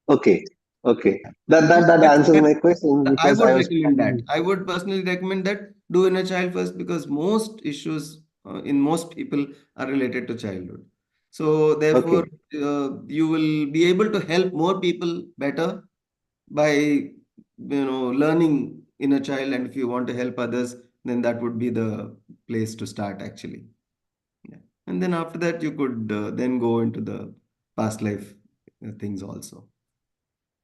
Okay. Okay. Yeah. That That's answers where my question I because would I was recommend that. planning. I would personally recommend that do inner child first because most issues in most people are related to childhood. So therefore, Okay. you will be able to help more people better by learning inner child, and if you want to help others, then that would be the place to start actually. Yeah. And then after that, you could then go into the past life things also.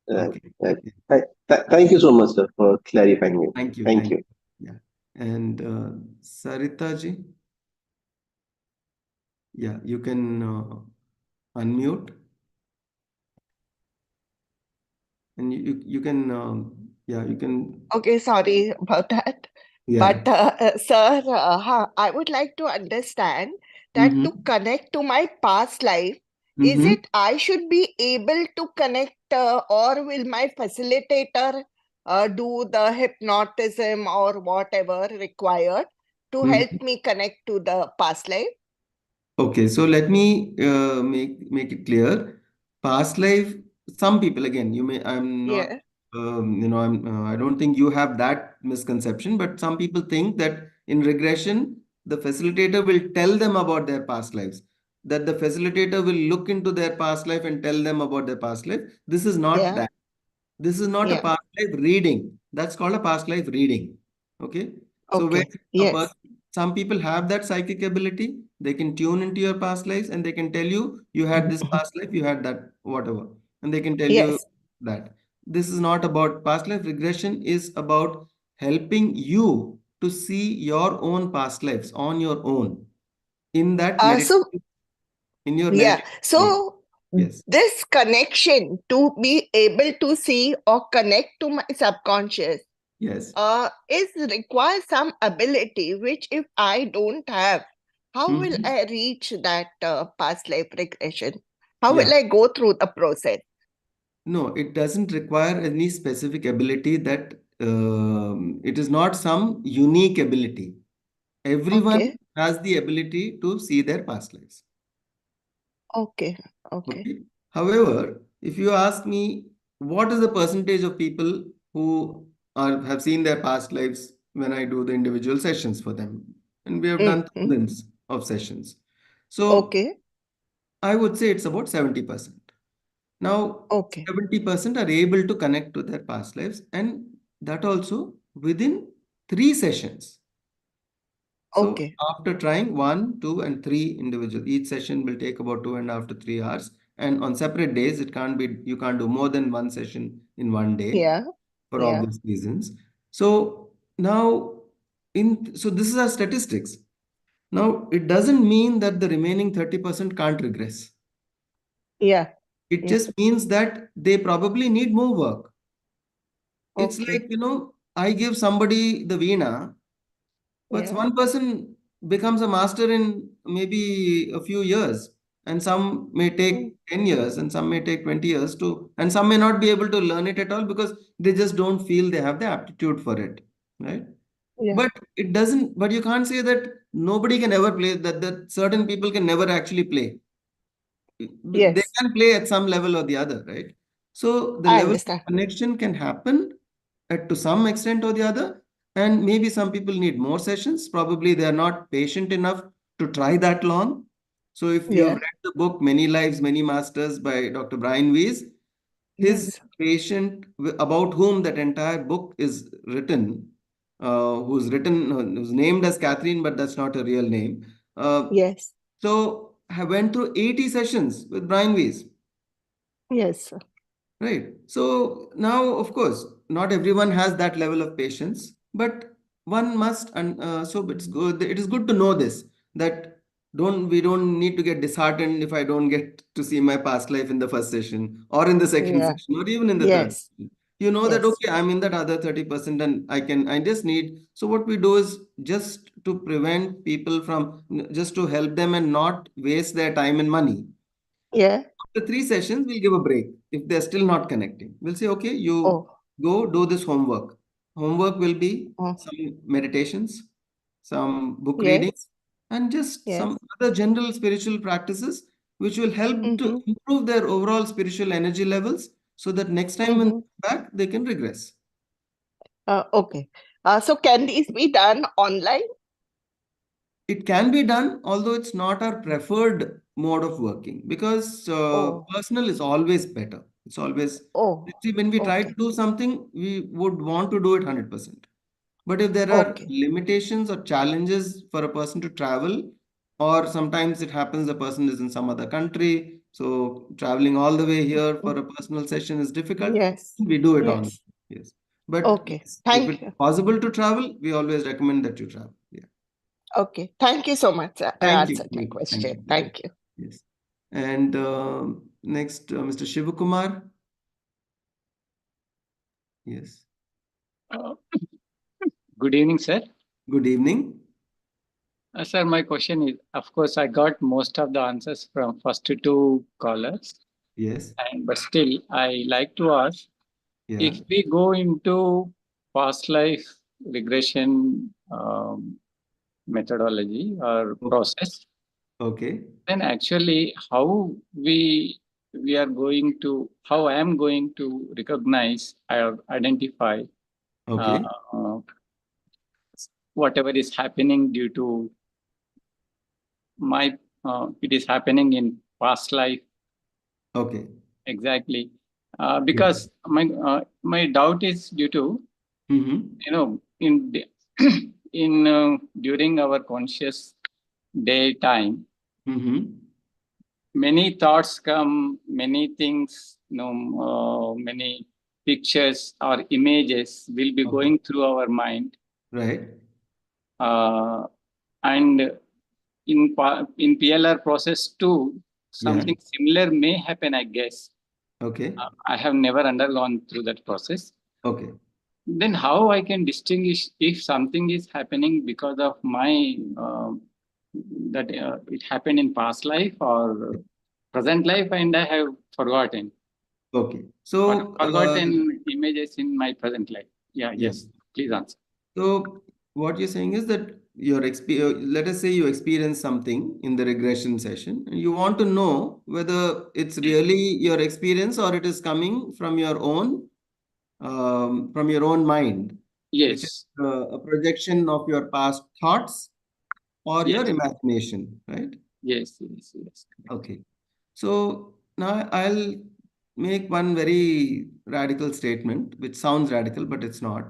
Right. Okay. Right. Yeah. Thank you so much, sir, for clarifying me. Thank you. Thank Thank you. you. Yeah. And Sarita ji, yeah, you can unmute. And you can, you can, Okay, sorry about that. yeah. But sir, I would like to understand that to Mm-hmm. connect to my past life, is Mm-hmm. it I should be able to connect, or will my facilitator do the hypnotism or whatever required to help Mm-hmm. me connect to the past life? Okay, so let me make it clear. Past life, some people again, you may I'm not Yeah, I don't think you have that misconception, but some people think that in regression, the facilitator will tell them about their past lives. That the facilitator will look into their past life and tell them about their past life. This is not yeah, that. This is not a yeah. past life reading. That's called a past life reading. Okay. So where Okay. a person, Yes. some people have that psychic ability. They can tune into your past lives and they can tell you you had this past life, you had that, whatever. And they can tell you Yes. that. This is not about past life. Regression is about helping you to see your own past lives on your own in that So meditation, in your yeah. meditation state. So Yes. this connection to be able to see or connect to my subconscious Yes. is requires some ability which if I don't have, how will Mhm. I reach that past life regression? How Yeah. will I go through the process? No, it doesn't require any specific ability that it is not some unique ability. Everyone Okay. has the ability to see their past lives. Okay. Okay. Okay. However, if you ask me, what is the percentage of people who have seen their past lives when I do the individual sessions for them? And we have done Mm-hmm. thousands of sessions. So Okay. I would say it's about 70%. Now, Okay. 70% are able to connect to their past lives, and that also within 3 sessions. So, Okay. after trying one, two, and three individual, each session will take about 2.5 to 3 hours. And on separate days, it can't be, you can't do more than one session in one day Yeah. for Yeah. obvious reasons. So, now, so this is our statistics. Now, it doesn't mean that the remaining 30% can't regress. Yeah. It Yeah. just means that they probably need more work. It's like, Okay. I give somebody the veena, but Yeah. one person becomes a master in maybe a few years, and some may Mm. take 10 years, and some may take 20 years to, and some may not be able to learn it at all because they just don't feel they have the aptitude for it, right? Yeah. But it doesn't, but you can't say that nobody can ever play, that certain people can never actually play. They Yes. can play at some level or the other, right? So the I level of understand. connection can happen to some extent or the other, and maybe some people need more sessions. Probably they are not patient enough to try that long. So if you have Yeah. read the book Many Lives, Many Masters by Dr. Brian Weiss, his Yes. patient about whom that entire book is written, who's named as Catherine, but that's not a real name. Yes. So I went through 80 sessions with Brian Weiss. Yes. Right. So now, of course, not everyone has that level of patience, but one must, and so it's good. It is good to know this, that we don't need to get disheartened if I don't get to see my past life in the first session or in the second Yeah. session or even in the third Yes. session. You know that, Yes. okay, I'm in that other 30% and I just need. So what we do is just to prevent people from, just to help them and not waste their time and money. Yeah. After 3 sessions, we'll give a break. If they're still not connecting, we'll say, okay, you Oh. go do this homework. Homework will be Oh. some meditations, some book reading, Yes. and just Yes. some other general spiritual practices which will help to Mm-hmm. improve their overall spiritual energy levels so that next time when Mm-hmm. they come back, they can regress. Okay. So can these be done online? It can be done, although it's not our preferred mode of working because Oh. personal is always better. It's always, Oh. see, when we try to Okay. do something, we would want to do it 100%. But if there are Okay. limitations or challenges for a person to travel, or sometimes it happens the person is in some other country, so traveling all the way here Mm. for a personal session is difficult, Yes. we do it on. Yes. Yes. But Okay. yes, if Thank it's you. possible to travel, we always recommend that you travel. Yeah. Okay. Thank you so much, sir. I Thank you. answered my Thank you. Thank question. you. Thank you. Thank you. Yes. And next, Mr. Shivakumar. Yes. Uh, Good evening, sir. Good evening. Sir, my question is, of course, I got most of the answers from first two callers, Yes. but still, I like to ask Yeah. if we go into past life regression methodology or process, Okay. then actually how I am going to recognize or identify uh, Okay. uh, whatever is happening due to my it is happening in past life Okay. exactly Yes. because my doubt is due to Mm-hmm. in in during our conscious daytime Mm-hmm. many thoughts come, many things, many pictures or images will be Okay. going through our mind, Right. uh, and in PLR process too, Yeah. something similar may happen, I guess. Okay. I have never undergone through that process. Okay. Then how I can distinguish if something is happening because of my that it happened in past life or present life and I have forgotten Okay. or So, forgotten images in my present life. Yeah, yeah. yes, please answer. So what you're saying is that let us say you experience something in the regression session, and you want to know whether it's really your experience or it is coming from your own mind, which is Yes, a projection of your past thoughts or your yes, imagination, right? yes, yes, yes. Okay. So now I'll make one very radical statement, which sounds radical, but it's not,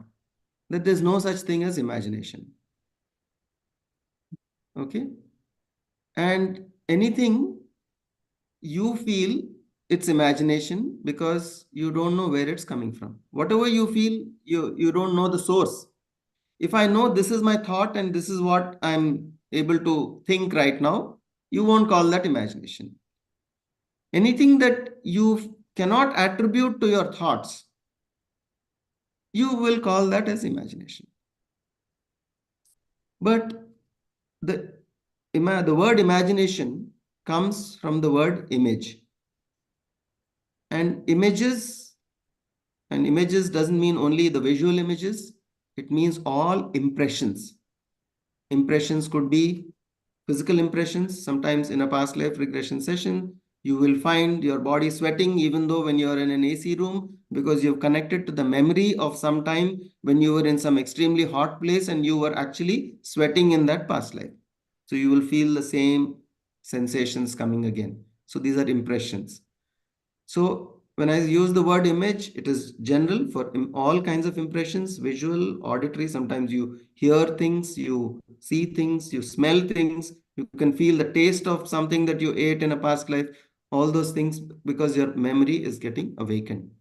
that there's no such thing as imagination. Okay. And anything you feel, it's imagination because you don't know where it's coming from. Whatever you feel, you don't know the source. If I know this is my thought and this is what I'm able to think right now, you won't call that imagination. Anything that you cannot attribute to your thoughts, you will call that as imagination. But the the word imagination comes from the word image. And images doesn't mean only the visual images, it means all impressions. Impressions could be physical impressions. Sometimes in a past life regression session, you will find your body sweating even though when you're in an AC room, because you've connected to the memory of some time when you were in some extremely hot place and you were actually sweating in that past life. So you will feel the same sensations coming again. So these are impressions. So when I use the word image, it is general for all kinds of impressions, visual, auditory. Sometimes you hear things, you see things, you smell things, you can feel the taste of something that you ate in a past life, all those things because your memory is getting awakened.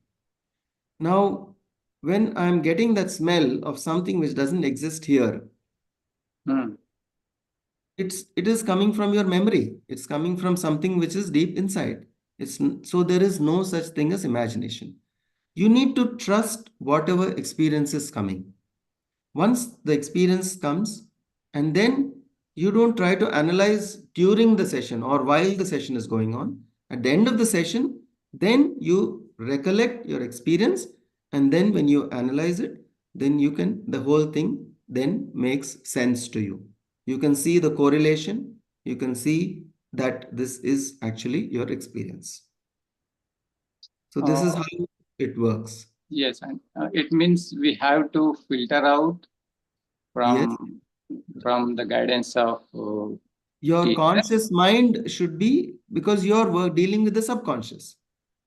Now, when I'm getting that smell of something which doesn't exist here, Hmm. it is coming from your memory. It's coming from something which is deep inside. So there is no such thing as imagination. You need to trust whatever experience is coming. Once the experience comes, and then you don't try to analyze during the session or while the session is going on. At the end of the session, then you recollect your experience, and then when you analyze it, then the whole thing then makes sense to you. You can see the correlation, you can see that this is actually your experience. So this is Uh, how it works. yes, and it means we have to filter out Yes. from the guidance of Your teacher. conscious mind should be, because you're dealing with the subconscious.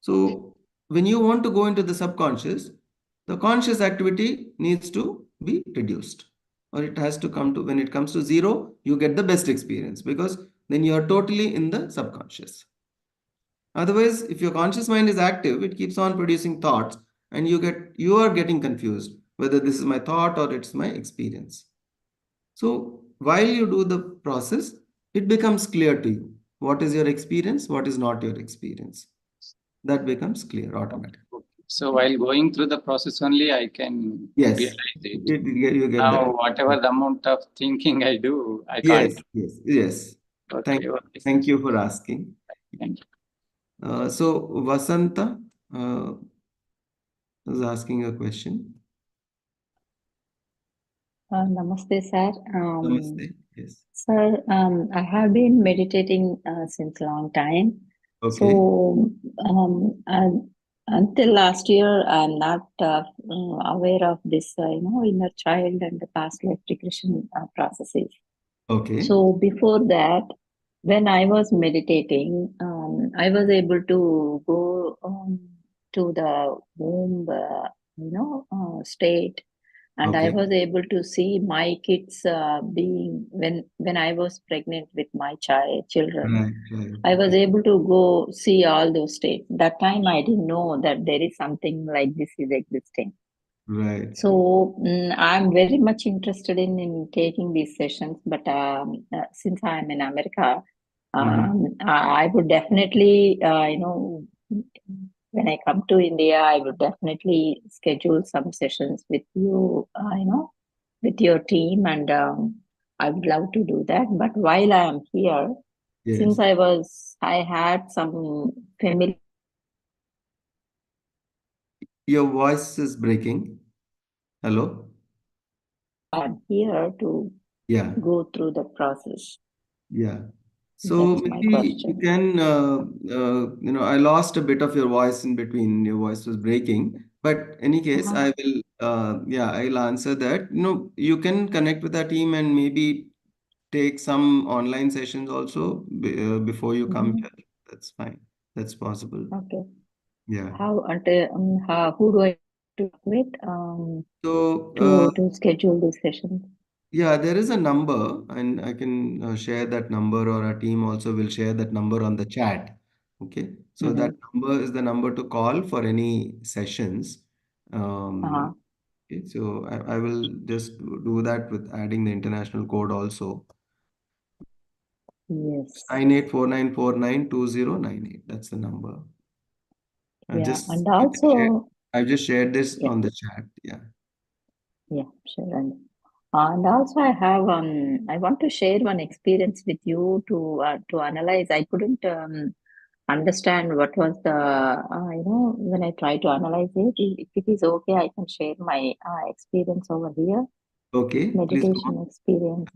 So when you want to go into the subconscious, the conscious activity needs to be reduced, or it has to come to, when it comes to zero, you get the best experience because then you are totally in the subconscious. Otherwise, if your conscious mind is active, it keeps on producing thoughts and you are getting confused whether this is my thought or it's my experience. So while you do the process, it becomes clear to you what is your experience, what is not your experience. That becomes clear automatically. So while going through the process only, I can Yes, realize it. you get Now, that. whatever the amount of thinking I do, I Yes, can't. yes. Okay, okay. Thank you for asking. Thank you. So Vasanta is asking a question. Namaste, sir. Namaste. Yes. Sir, I have been meditating since long time. Okay. So until last year, I'm not aware of this, inner child and the past life regression processes. Okay. So before that, when I was meditating, I was able to go to the womb, state, and I Okay. was able to see my kids being when I was pregnant with my children. Right. I was Okay. able to go see all those states. That time I didn't know that there is something like this is existing. Right. So I'm very much interested in taking these sessions, but since I'm in America, I would definitely, when I come to India, I would definitely schedule some sessions with you, with your team, and I would love to do that. But while I am here, Yes. since I had some familiar. Your voice is breaking. Hello? I'm here to Yeah. go through the process. Yeah. So That's my maybe you question. can, I lost a bit of your voice in between. Your voice was breaking. But any case, I will, I'll answer that. You can connect with our team and maybe take some online sessions also before you come here. That's fine. That's possible. Okay. Yeah. Who do I talk with So, to schedule this session? yeah, there is a number, and I can share that number, or our team also will share that number on the chat. Okay, so that number is the number to call for any sessions. Uh-huh. Okay, so I will just do that with adding the international code also. Yes. 9849492098. That's the number. Yeah, and also, I've just shared this yeah, on the chat. Yeah. sure. And also, I want to share one experience with you to analyze. I couldn't understand what was the when I try to analyze it. If it is okay, I can share my experience over here. Okay, please go Meditation on. experience.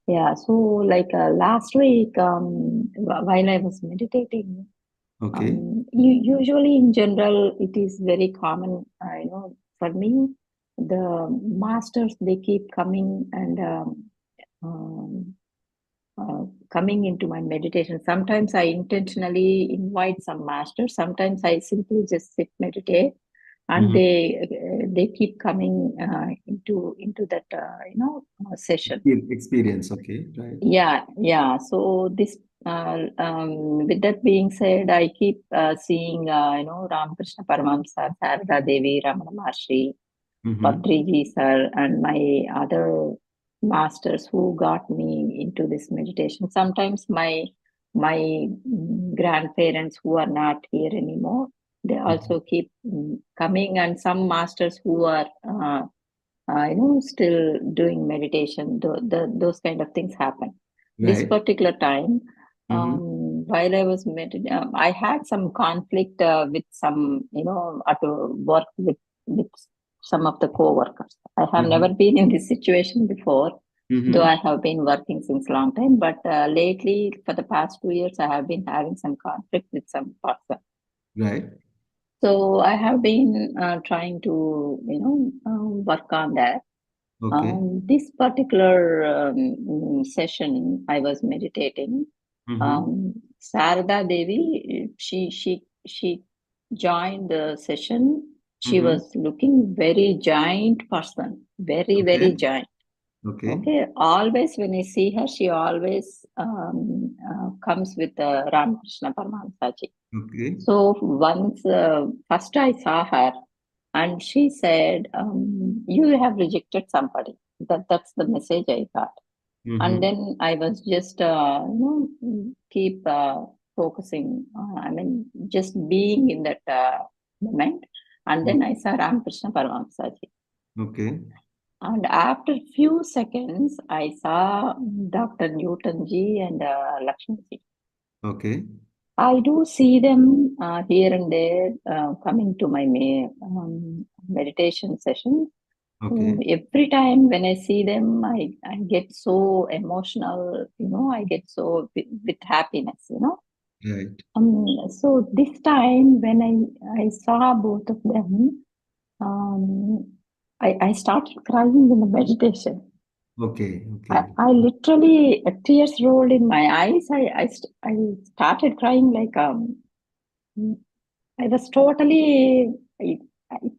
Yeah, so like last week, while I was meditating, Okay. usually in general, it is very common, for me, the masters, they keep coming and um, coming into my meditation. Sometimes I intentionally invite some masters. Sometimes I simply just sit meditate, and they keep coming into that session. Experience. Okay, right. Yeah. So this, with that being said, I keep seeing, Ramakrishna Paramahamsa, Sarada Devi, Ramana Maharshi, Patriji sir, and my other masters who got me into this meditation. Sometimes my grandparents who are not here anymore, they also keep coming, and some masters who are still doing meditation. Those kind of things happen. This Right. particular time, while I was meditating, I had some conflict with some, at work with some of the co-workers. I have never been in this situation before, though I have been working since long time. But lately, for the past 2 years, I have been having some conflict with some person. Right. So I have been trying to, work on that. Okay. This particular session, I was meditating. Sarada Devi, she joined the session. She was looking very giant person, very Okay. giant. Okay. Okay, always when I see her, she always comes with Ramakrishna Paramahamsaji. Okay. So once, first I saw her, and she said, "You have rejected somebody." That's the message I got. And then I was just, keep focusing. Just being in that moment. And then I saw Ramakrishna Paramahamsaji. Okay. And after few seconds, I saw Dr. Newton ji and Lakshmi ji. Okay. I do see them here and there coming to my meditation sessions. Okay. Every time when I see them, I get so emotional, I get so with happiness, Right. So this time when I saw both of them, I started crying in the meditation. Okay. Okay. I literally, tears rolled in my eyes. I started crying like I was totally, it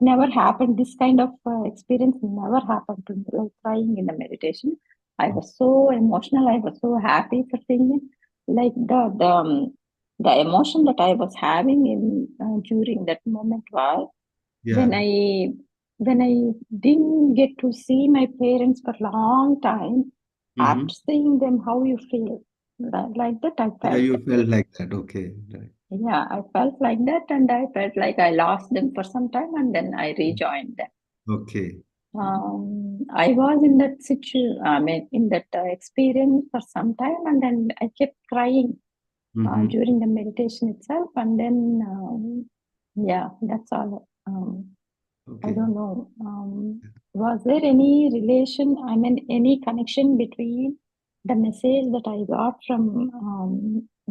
never happened. This kind of experience never happened to me, like crying in the meditation. I was so emotional. I was so happy for seeing it. Like the emotion that I was having in during that moment was Yeah. when I didn't get to see my parents for a long time. After seeing them, how you feel? Like that, I Yeah, felt. you felt like that. Okay. Right. Yeah, I felt like that, and I felt like I lost them for some time, and then I rejoined them. Okay. I was in that situation, I mean, in that experience for some time, and then I kept crying during the meditation itself, and then, yeah, that's all. I Okay. don't know. Was there any relation, I mean, any connection between the message that I got from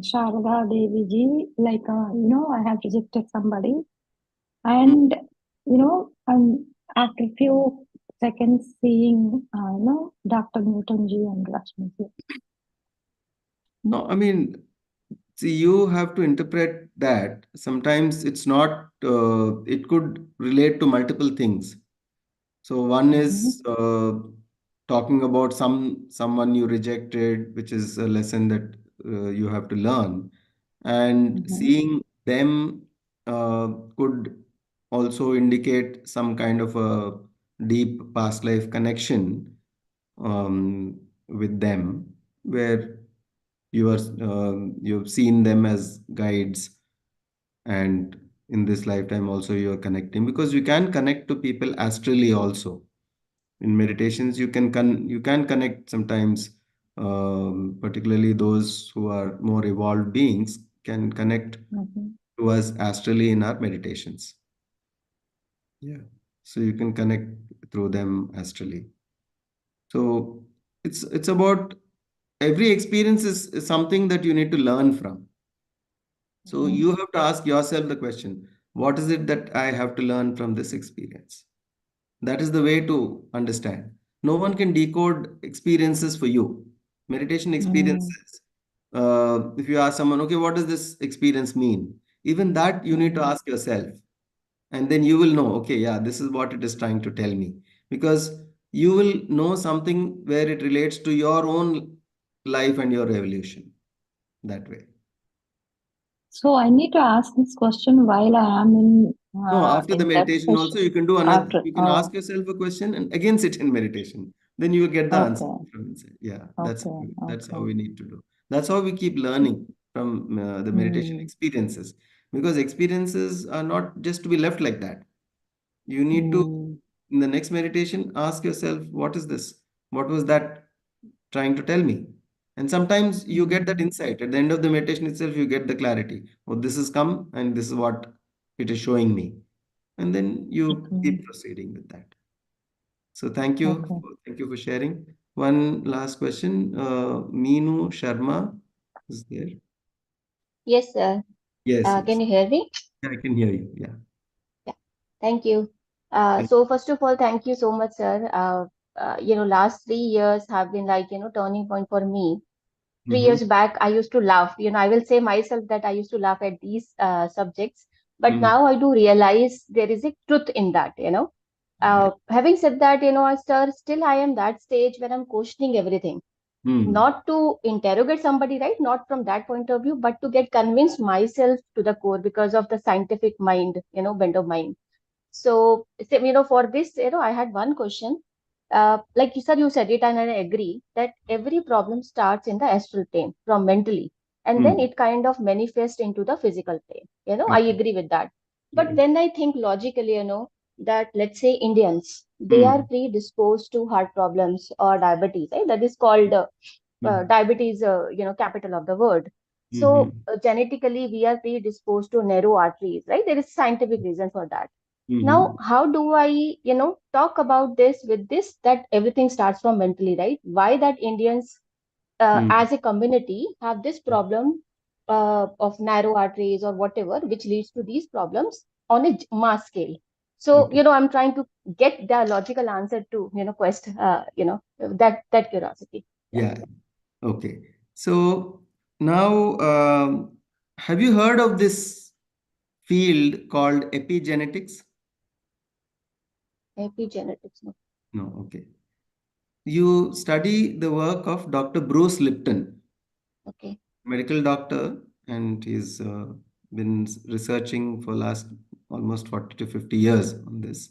Sharada Devi ji, like, I have rejected somebody, and, after a few seconds seeing, Dr. Newton ji and Lakshmi ji. No, I mean, see, you have to interpret that. Sometimes it's not, it could relate to multiple things. So one is talking about someone you rejected, which is a lesson that you have to learn, and seeing them could also indicate some kind of a deep past life connection with them, where you've seen them as guides, and in this lifetime also you are connecting, because you can connect to people astrally also. In meditations you can connect sometimes, particularly those who are more evolved beings can connect to us astrally in our meditations. Yeah, so you can connect through them astrally. So it's about every experience is something that you need to learn from. So you have to ask yourself the question, what is it that I have to learn from this experience? That is the way to understand. No one can decode experiences for you. Meditation experiences, if you ask someone, okay, what does this experience mean? Even that you need to ask yourself. And then you will know, okay, yeah, this is what it is trying to tell me. Because you will know something where it relates to your own life and your evolution that way. So I need to ask this question while I am No, after the in that meditation session. also you can do another, After, you can ask yourself a question and again sit in meditation. Then you will get the answer okay, from inside. Yeah, okay, that's how okay. we need to do. That's how we keep learning from the meditation experiences, because experiences are not just to be left like that. You need to, in the next meditation, ask yourself, what is this? What was that trying to tell me? And sometimes you get that insight. At the end of the meditation itself, you get the clarity. Oh, this has come and this is what it is showing me. And then you keep proceeding with that. So Okay. thank you for sharing. One last question. Meenu Sharma is there? Yes, sir. Yes, Can yes. you hear me? Yeah, I can hear you. Yeah. Yeah. Thank you. Thank So first of all, thank you so much, sir. Last 3 years have been like, turning point for me. 3 years back, I used to laugh. I will say myself that I used to laugh at these subjects, but now I do realize there is a truth in that. Right. Having said that, still I am that stage where I'm questioning everything. Not to interrogate somebody, right? Not from that point of view, but to get convinced myself to the core because of the scientific mind, bent of mind. So, for this, I had one question. Like you said, it, and I agree that every problem starts in the astral plane from mentally, and then it kind of manifests into the physical plane. I Right. agree with that. But then I think logically, that let's say Indians, they are predisposed to heart problems or diabetes, right? That is called diabetes, capital of the world. So genetically, we are predisposed to narrow arteries, right? There is scientific reason for that. Now, how do I, talk about this with this, that everything starts from mentally, right? Why that Indians, as a community, have this problem of narrow arteries or whatever, which leads to these problems on a mass scale. So, I'm trying to get the logical answer to, that curiosity. Yeah. Okay. So now, have you heard of this field called epigenetics? Epigenetics, no. No. Okay. You study the work of Dr. Bruce Lipton, Okay. medical doctor, and he's been researching for last almost 40 to 50 years on this.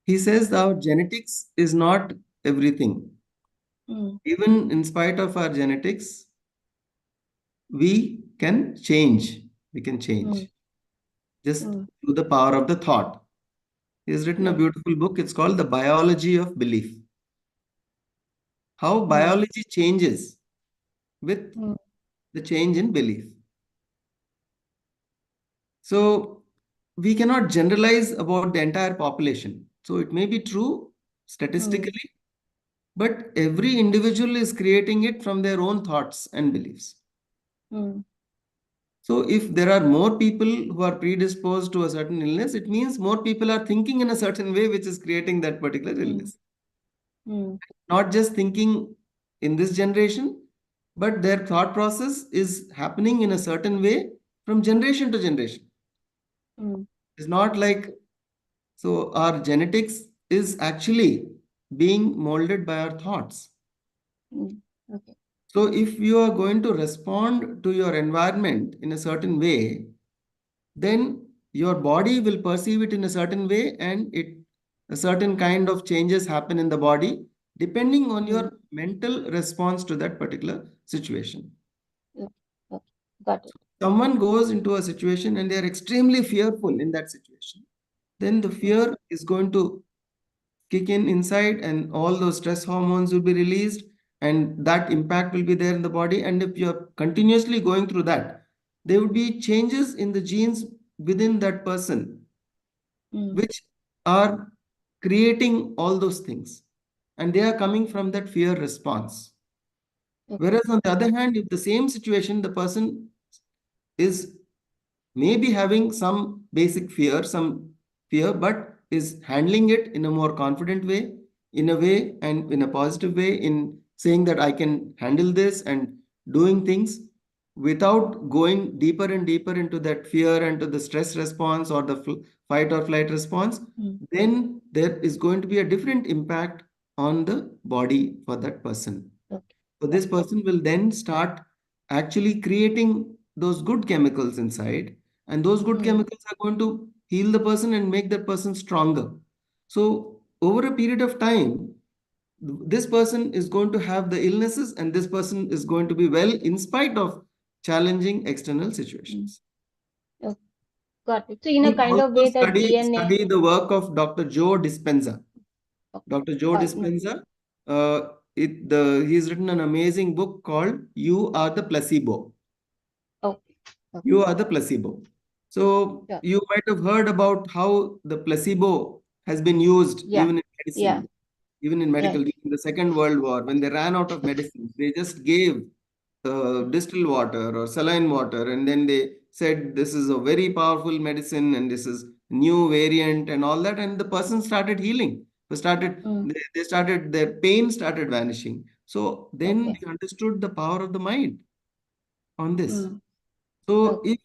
He says our genetics is not everything. Even in spite of our genetics, we can change. We can change just through the power of the thought. He has written a beautiful book. It's called The Biology of Belief. How biology changes with the change in belief. So we cannot generalize about the entire population. So it may be true statistically, but every individual is creating it from their own thoughts and beliefs. So if there are more people who are predisposed to a certain illness, it means more people are thinking in a certain way, which is creating that particular illness. Not just thinking in this generation, but their thought process is happening in a certain way from generation to generation. It's not like, so our genetics is actually being molded by our thoughts. Okay. So if you are going to respond to your environment in a certain way, then your body will perceive it in a certain way, and a certain kind of changes happen in the body depending on your mental response to that particular situation. Okay. Got it. Someone goes into a situation and they are extremely fearful in that situation, then the fear is going to kick in inside, and all those stress hormones will be released, and that impact will be there in the body. And if you're continuously going through that, there would be changes in the genes within that person, which are creating all those things, and they are coming from that fear response. Whereas on the other hand, if the same situation, the person is maybe having some basic fear, but is handling it in a more confident way, in a way and in a positive way, in saying that I can handle this and doing things without going deeper and deeper into that fear and to the stress response or the fight or flight response, then there is going to be a different impact on the body for that person. So this person will then start actually creating those good chemicals inside, and those good chemicals are going to heal the person and make that person stronger. So over a period of time, this person is going to have the illnesses, and this person is going to be well in spite of challenging external situations. Got it. So in a We kind of also way that DNA. study the work of Dr. Joe Dispenza. Dr. Joe Dispenza, he's written an amazing book called You Are the Placebo. You are the placebo. So you might have heard about how the placebo has been used even in medicine, even in medical in the Second World War. When they ran out of medicines, they just gave distilled water or saline water, and then they said this is a very powerful medicine and this is new variant and all that, and the person started healing. They started, their pain started vanishing. So then they understood the power of the mind on this. So if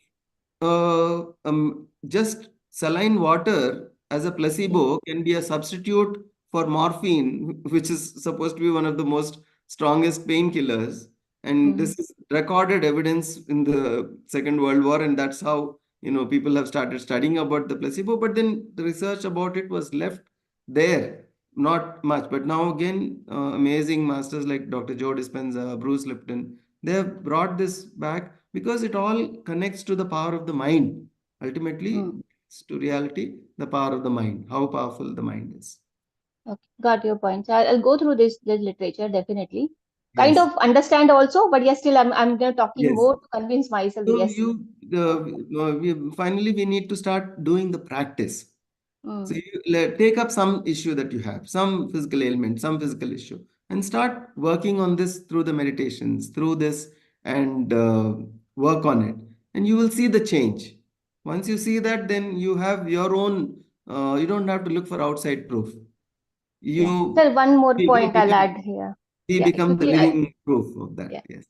just saline water as a placebo can be a substitute for morphine, which is supposed to be one of the most strongest painkillers. And this is recorded evidence in the Second World War, and that's how people have started studying about the placebo. But then the research about it was left there, not much. But now again, amazing masters like Dr. Joe Dispenza, Bruce Lipton, they have brought this back because it all connects to the power of the mind Ultimately, it's to reality, the power of the mind, how powerful the mind is. Okay, got your point. So I'll go through this literature definitely. Kind Yes. of understand also, but yes, still I'm talking Yes. more to convince myself. So Yes. finally we need to start doing the practice. So Mm. you take up some issue that you have, some physical ailment, some physical issue, and start working on this through the meditations, through this, and work on it, and you will see the change. Once you see that, then you have your own. You don't have to look for outside proof. Yeah. You So one more we point I'll become add here. we Yeah, become the quickly. living proof of that. Yeah. Yes.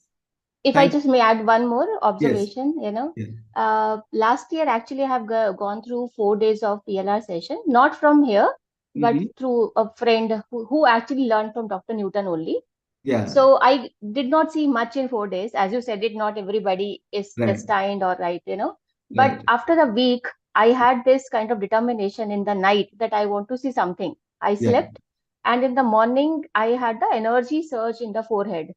If I Thank you. just may add one more Yes. observation, Yeah. last year actually I have gone through 4 days of PLR session, not from here, but Mm-hmm. through a friend who actually learned from Dr. Newton only. Yeah. So I did not see much in 4 days. As you said it, not everybody is Right. destined or right. But Right. after a week, I had this kind of determination in the night that I want to see something. I Yeah. slept, and in the morning, I had the energy surge in the forehead,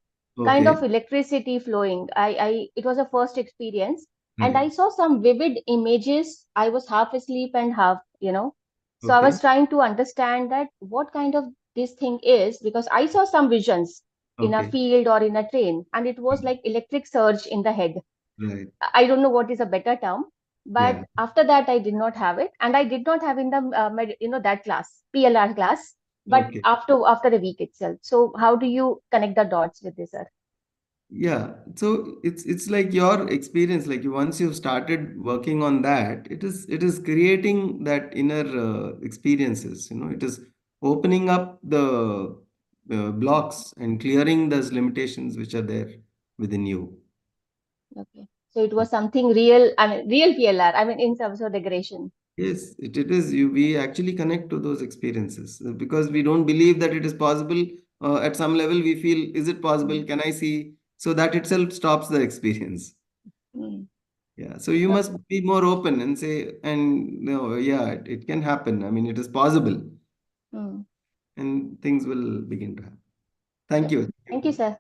kind Okay. of electricity flowing. It was a first experience, and Right. I saw some vivid images. I was half asleep and half. So I Okay. was trying to understand that what kind of this thing is, because I saw some visions in a Okay. field or in a train, and it was like electric surge in the head. Right. I don't know what is a better term, but Yeah. after that I did not have it, and I did not have in the that class, PLR class, but Okay. after a week itself. So how do you connect the dots with this, sir? Yeah. So it's like your experience. Like once you've started working on that, it is creating that inner experiences. It is opening up the blocks and clearing those limitations which are there within you. Okay, so it was something real. I mean, real PLR. I mean, in terms of regression. Yes, it is. We actually connect to those experiences because we don't believe that it is possible. At some level, we feel, is it possible? Mm. Can I see? So that itself stops the experience. Mm. Yeah. So you must Okay. be more open and say, and no, yeah, it can happen. I mean, it is possible, Mm. and things will begin to happen. Thank Right. you. Thank you, sir.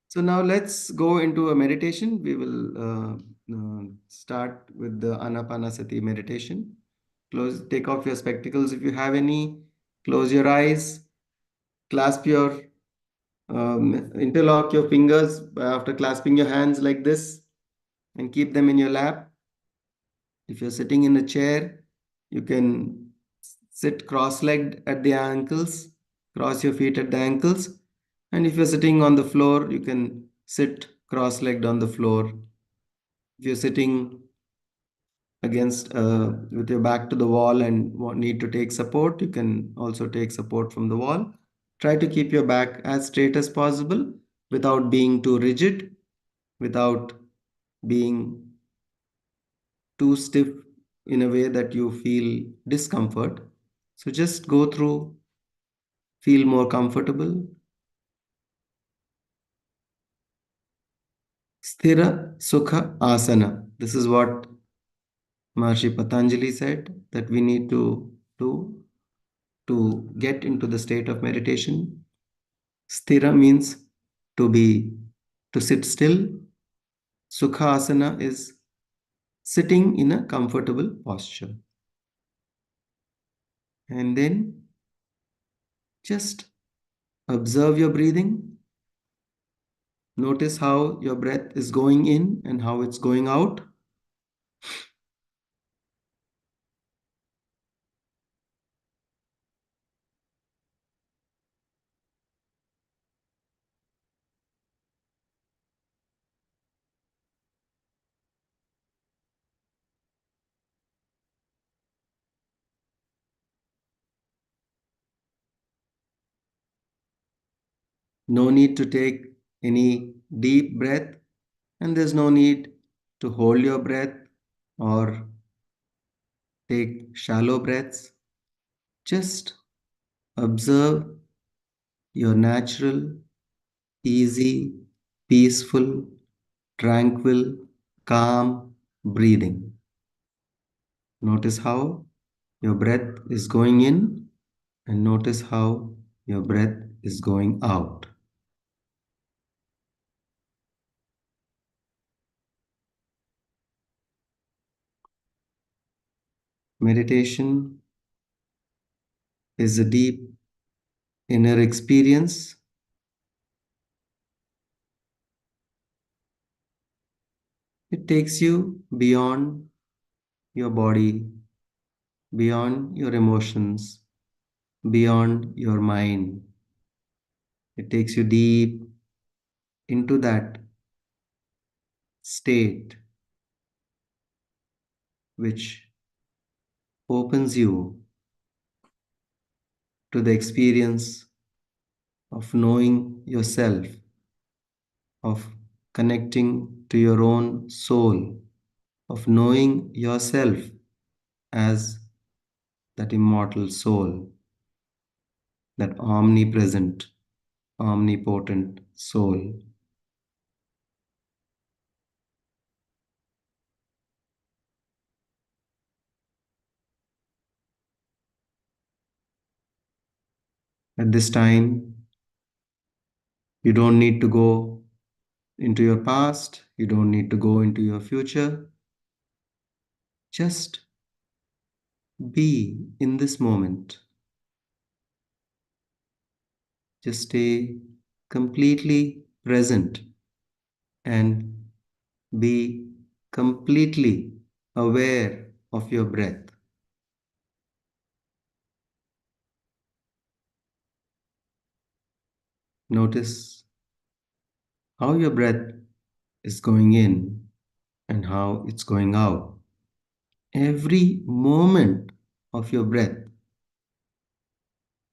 So now let's go into a meditation. We will start with the Anapanasati meditation. Take off your spectacles if you have any. Close your eyes. Clasp your, interlock your fingers after clasping your hands like this, and keep them in your lap. If you're sitting in a chair, you can sit cross-legged at the ankles. Cross your feet at the ankles. And if you're sitting on the floor, you can sit cross-legged on the floor. If you're sitting against with your back to the wall and need to take support, you can also take support from the wall. Try to keep your back as straight as possible without being too rigid, without being too stiff in a way that you feel discomfort. So just go through, feel more comfortable. Sthira Sukha Asana. This is what Maharishi Patanjali said that we need to do to get into the state of meditation. Sthira means to be, to sit still. Sukha Asana is sitting in a comfortable posture. And then just observe your breathing. Notice how your breath is going in and how it's going out. No need to take any deep breath, and there's no need to hold your breath or take shallow breaths. Just observe your natural, easy, peaceful, tranquil, calm breathing. Notice how your breath is going in and notice how your breath is going out. Meditation is a deep inner experience. It takes you beyond your body, beyond your emotions, beyond your mind. It takes you deep into that state which opens you to the experience of knowing yourself, of connecting to your own soul, of knowing yourself as that immortal soul, that omnipresent, omnipotent soul. At this time, you don't need to go into your past, you don't need to go into your future. Just be in this moment. Just stay completely present and be completely aware of your breath. Notice how your breath is going in and how it's going out. Every moment of your breath,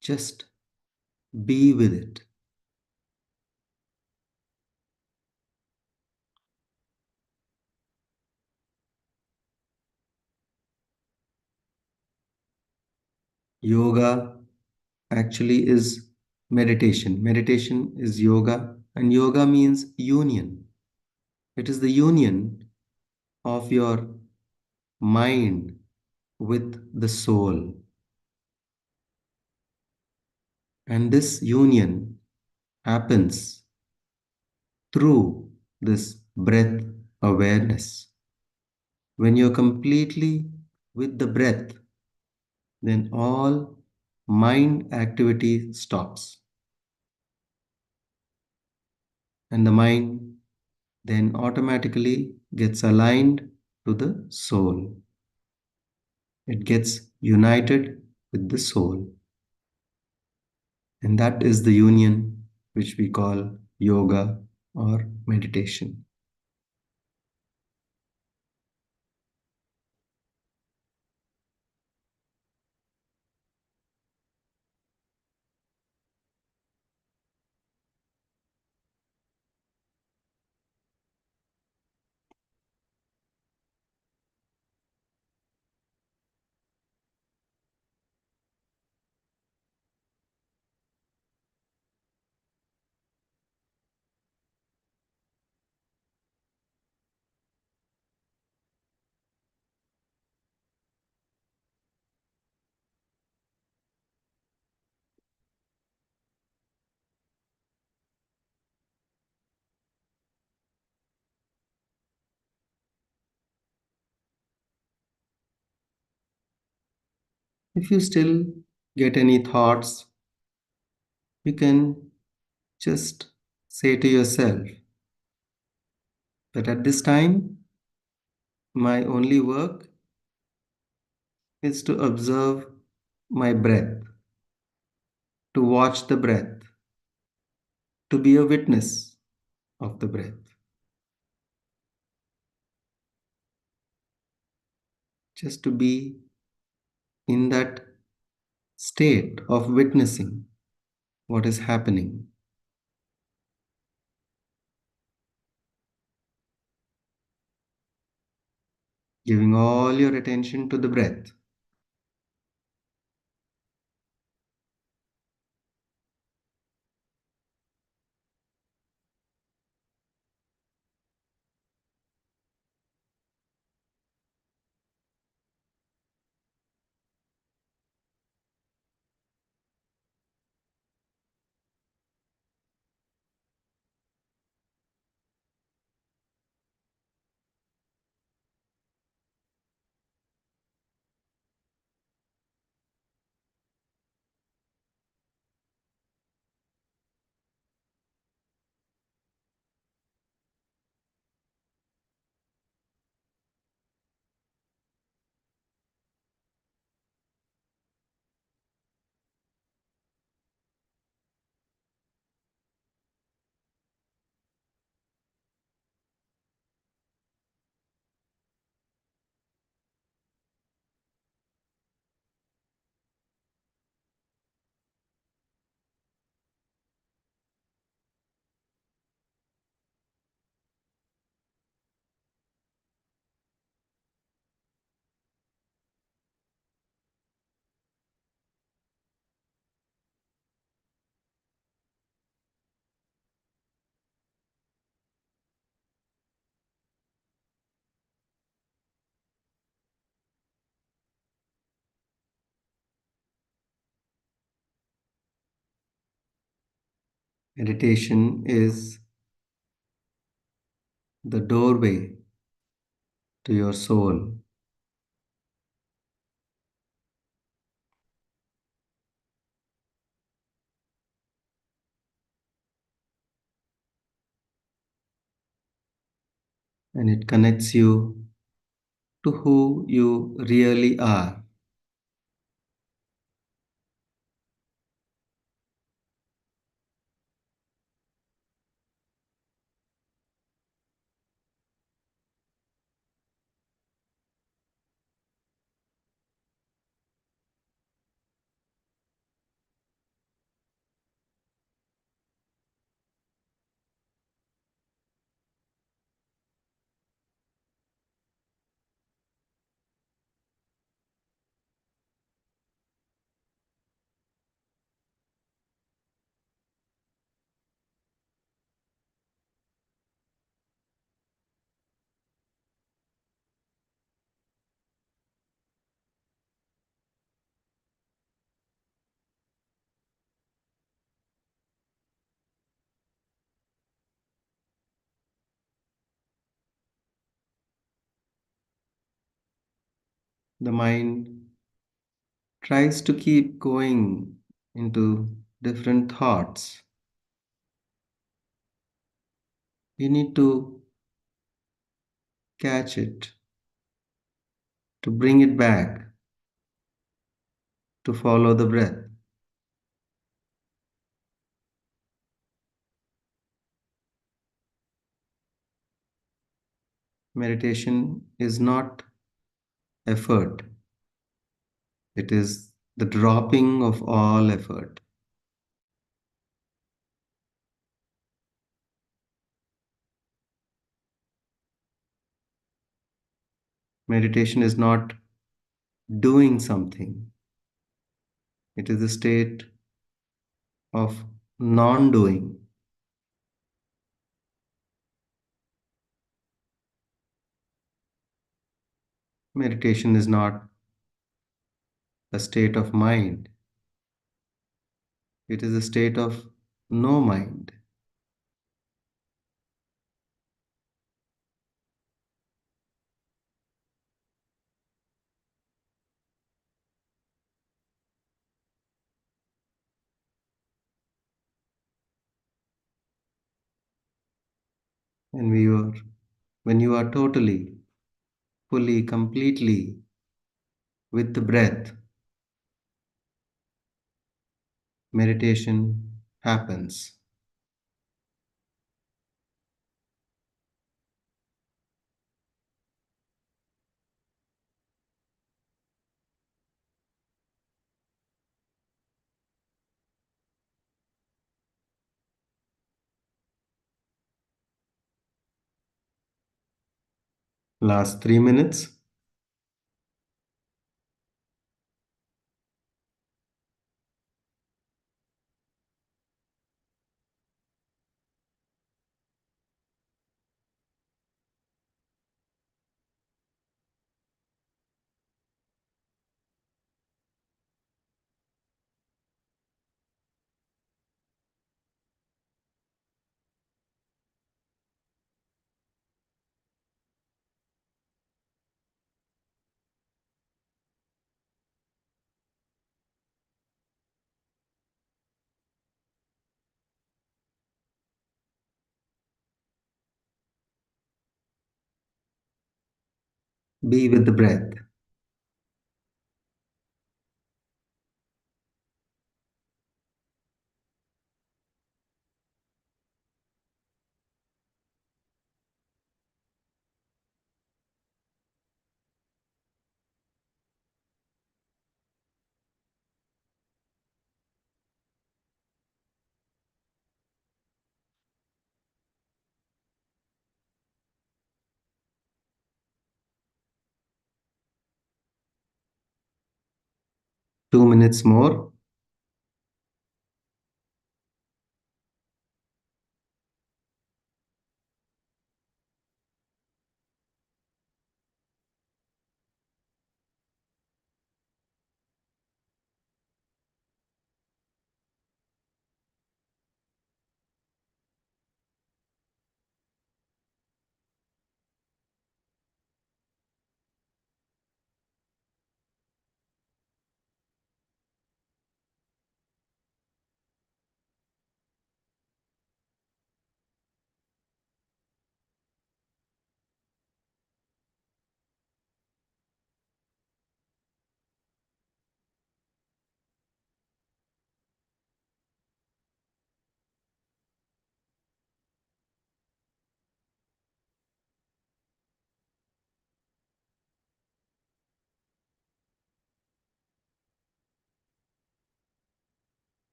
just be with it. Yoga actually is meditation. Meditation is yoga, and yoga means union. It is the union of your mind with the soul. And this union happens through this breath awareness. When you're completely with the breath, then all mind activity stops. And the mind then automatically gets aligned to the soul. It gets united with the soul. And that is the union which we call yoga or meditation. If you still get any thoughts, you can just say to yourself that at this time, my only work is to observe my breath, to watch the breath, to be a witness of the breath. Just to be in that state of witnessing what is happening. Giving all your attention to the breath. Meditation is the doorway to your soul. And it connects you to who you really are. The mind tries to keep going into different thoughts. You need to catch it, to bring it back, to follow the breath. Meditation is not effort, it is the dropping of all effort. Meditation is not doing something, it is a state of non doing. Meditation is not a state of mind, it is a state of no mind. And when you are totally, fully, completely with the breath, meditation happens. Last 3 minutes. Be with the breath. Two minutes more.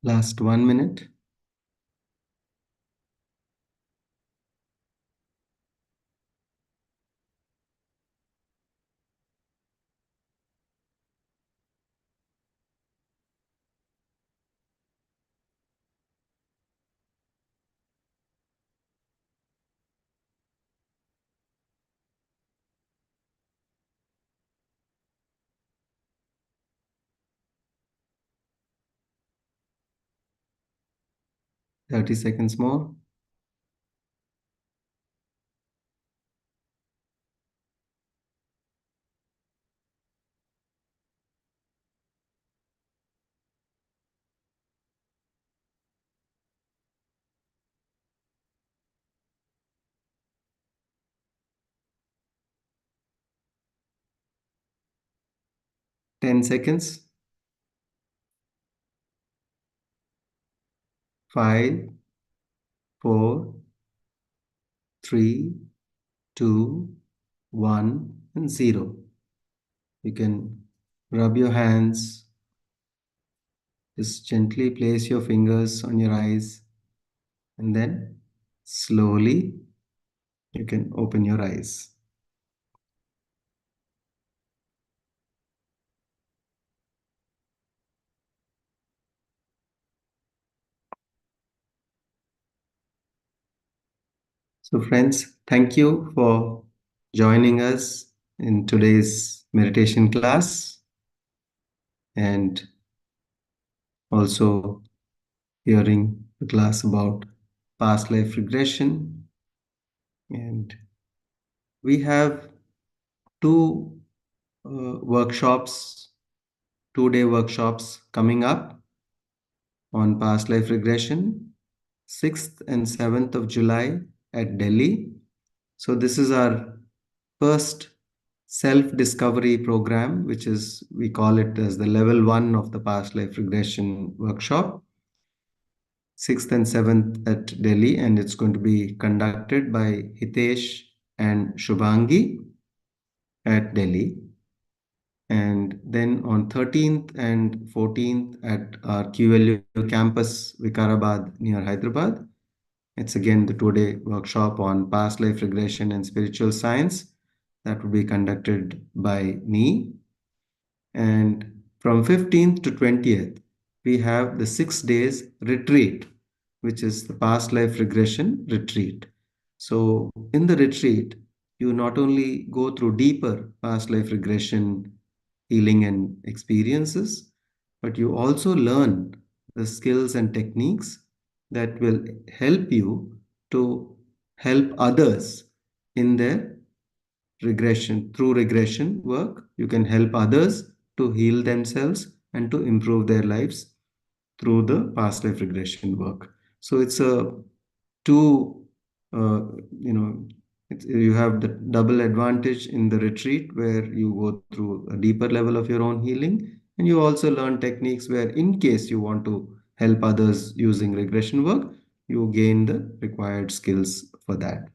Last 1 minute. Thirty seconds more. Ten seconds. 5, 4, 3, 2, 1, and 0. You can rub your hands. Just gently place your fingers on your eyes, and then slowly you can open your eyes. So friends, thank you for joining us in today's meditation class, and also hearing the class about past life regression. And we have two workshops, 2-day workshops coming up on past life regression, 6th and 7th of July at Delhi. So this is our first self-discovery program, which is, we call it as the level 1 of the past life regression workshop, 6th and 7th at Delhi, and it's going to be conducted by Hitesh and Shubhangi at Delhi. And then on 13th and 14th at our QLU Campus, Vikarabad near Hyderabad. It's again the 2-day workshop on past life regression and spiritual science that will be conducted by me. And from 15th to 20th, we have the 6 days retreat, which is the past life regression retreat. So in the retreat, you not only go through deeper past life regression healing and experiences, but you also learn the skills and techniques that will help you to help others in their regression. Through regression work, you can help others to heal themselves and to improve their lives through the past life regression work. So it's a two, uh, you know, you have the double advantage in the retreat where you go through a deeper level of your own healing, and you also learn techniques where, in case you want to help others using regression work, you gain the required skills for that.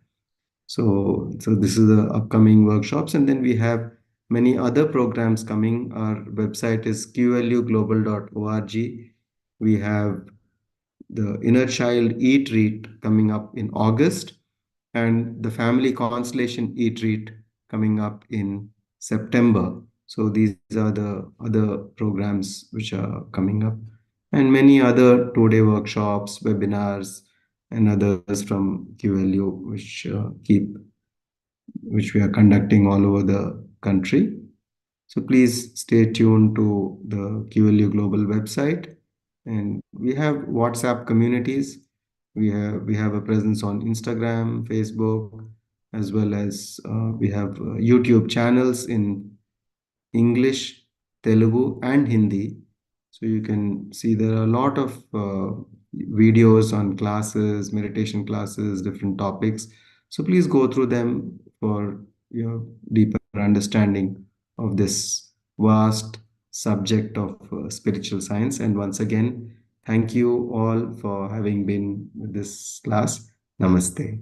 So this is the upcoming workshops, and then we have many other programs coming. Our website is qluglobal.org. We have the Inner Child E-Treat coming up in August, and the Family Constellation E-Treat coming up in September. So these are the other programs which are coming up, and many other 2-day workshops, webinars, and others from QLU, which we are conducting all over the country. So please stay tuned to the QLU Global website, and we have WhatsApp communities. We have a presence on Instagram, Facebook, as well as we have YouTube channels in English, Telugu, and Hindi. So you can see there are a lot of videos on classes, meditation classes, different topics. So please go through them for your deeper understanding of this vast subject of spiritual science. And once again, thank you all for having been with this class. Namaste.